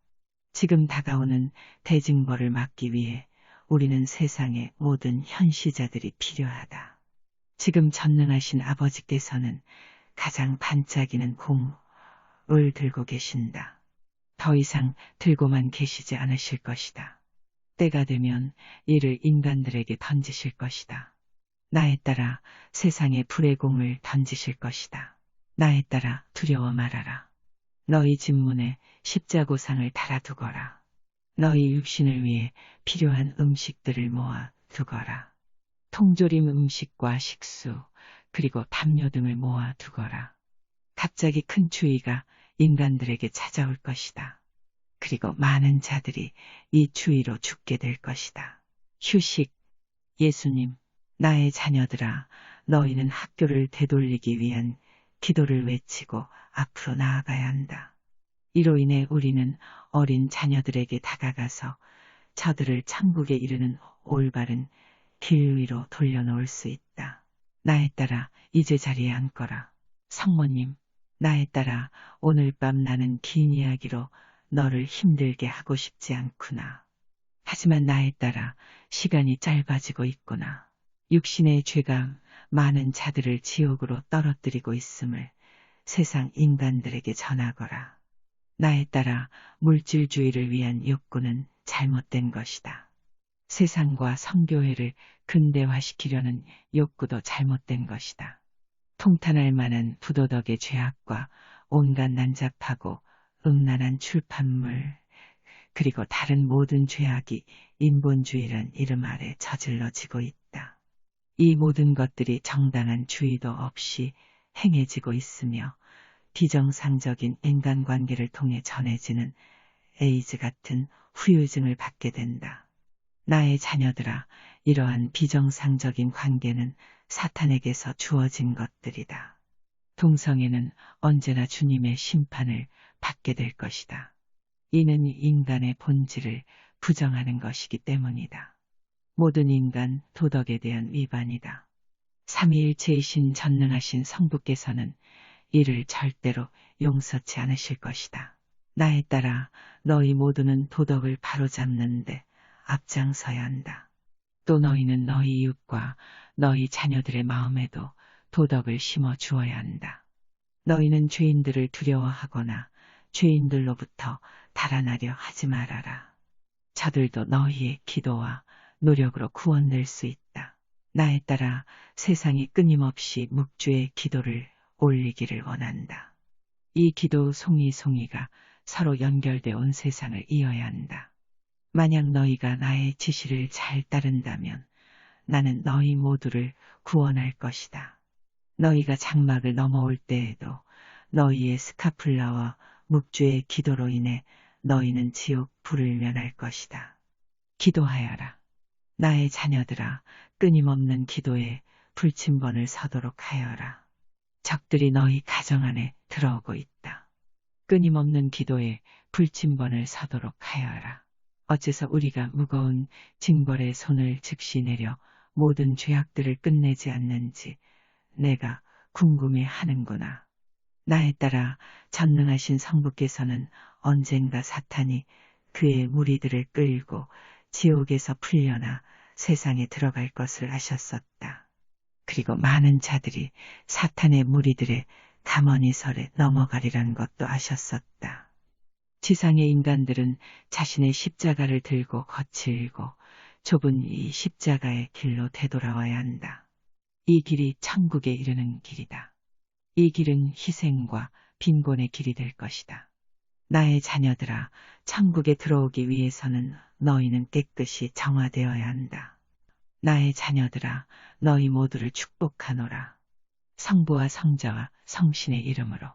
S1: 지금 다가오는 대징벌을 막기 위해 우리는 세상의 모든 현시자들이 필요하다. 지금 전능하신 아버지께서는 가장 반짝이는 공을 들고 계신다. 더 이상 들고만 계시지 않으실 것이다. 때가 되면 이를 인간들에게 던지실 것이다. 나의 딸아, 세상에 불의 공을 던지실 것이다. 나의 딸아, 두려워 말아라. 너희 집문에 십자고상을 달아두거라. 너희 육신을 위해 필요한 음식들을 모아 두거라. 통조림 음식과 식수, 그리고 담요 등을 모아 두거라. 갑자기 큰 추위가 인간들에게 찾아올 것이다. 그리고 많은 자들이 이 추위로 죽게 될 것이다. 휴식. 예수님, 나의 자녀들아, 너희는 학교를 되돌리기 위한 기도를 외치고 앞으로 나아가야 한다. 이로 인해 우리는 어린 자녀들에게 다가가서 저들을 천국에 이르는 올바른 길 위로 돌려놓을 수 있다. 나의 딸아, 이제 자리에 앉거라. 성모님, 나의 딸아, 오늘 밤 나는 긴 이야기로 너를 힘들게 하고 싶지 않구나. 하지만 나의 딸아, 시간이 짧아지고 있구나. 육신의 죄가 많은 자들을 지옥으로 떨어뜨리고 있음을 세상 인간들에게 전하거라. 나의 딸아, 물질주의를 위한 욕구는 잘못된 것이다. 세상과 성교회를 근대화시키려는 욕구도 잘못된 것이다. 통탄할 만한 부도덕의 죄악과 온갖 난잡하고 음란한 출판물, 그리고 다른 모든 죄악이 인본주의란 이름 아래 저질러지고 있다. 이 모든 것들이 정당한 주의도 없이 행해지고 있으며 비정상적인 인간관계를 통해 전해지는 에이즈 같은 후유증을 받게 된다. 나의 자녀들아, 이러한 비정상적인 관계는 사탄에게서 주어진 것들이다. 동성애는 언제나 주님의 심판을 받게 될 것이다. 이는 인간의 본질을 부정하는 것이기 때문이다. 모든 인간 도덕에 대한 위반이다. 삼위일체이신 전능하신 성부께서는 이를 절대로 용서치 않으실 것이다. 나의 딸아, 너희 모두는 도덕을 바로잡는데 앞장서야 한다. 또 너희는 너희 이웃과 너희 자녀들의 마음에도 도덕을 심어 주어야 한다. 너희는 죄인들을 두려워하거나 죄인들로부터 달아나려 하지 말아라. 저들도 너희의 기도와 노력으로 구원될 수 있다. 나의 딸아, 세상이 끊임없이 묵주의 기도를 올리기를 원한다. 이 기도 송이송이가 서로 연결되어 온 세상을 이어야 한다. 만약 너희가 나의 지시를 잘 따른다면 나는 너희 모두를 구원할 것이다. 너희가 장막을 넘어올 때에도 너희의 스카플라와 묵주의 기도로 인해 너희는 지옥 불을 면할 것이다. 기도하여라. 나의 자녀들아, 끊임없는 기도에 불침번을 서도록 하여라. 적들이 너희 가정 안에 들어오고 있다. 끊임없는 기도에 불침번을 서도록 하여라. 어째서 우리가 무거운 징벌의 손을 즉시 내려 모든 죄악들을 끝내지 않는지 내가 궁금해하는구나. 나의 딸아, 전능하신 성부께서는 언젠가 사탄이 그의 무리들을 끌고 지옥에서 풀려나 세상에 들어갈 것을 아셨었다. 그리고 많은 자들이 사탄의 무리들의 가머니설에 넘어가리란 것도 아셨었다. 지상의 인간들은 자신의 십자가를 들고 거칠고 좁은 이 십자가의 길로 되돌아와야 한다. 이 길이 천국에 이르는 길이다. 이 길은 희생과 빈곤의 길이 될 것이다. 나의 자녀들아, 천국에 들어오기 위해서는 너희는 깨끗이 정화되어야 한다. 나의 자녀들아, 너희 모두를 축복하노라. 성부와 성자와 성신의 이름으로.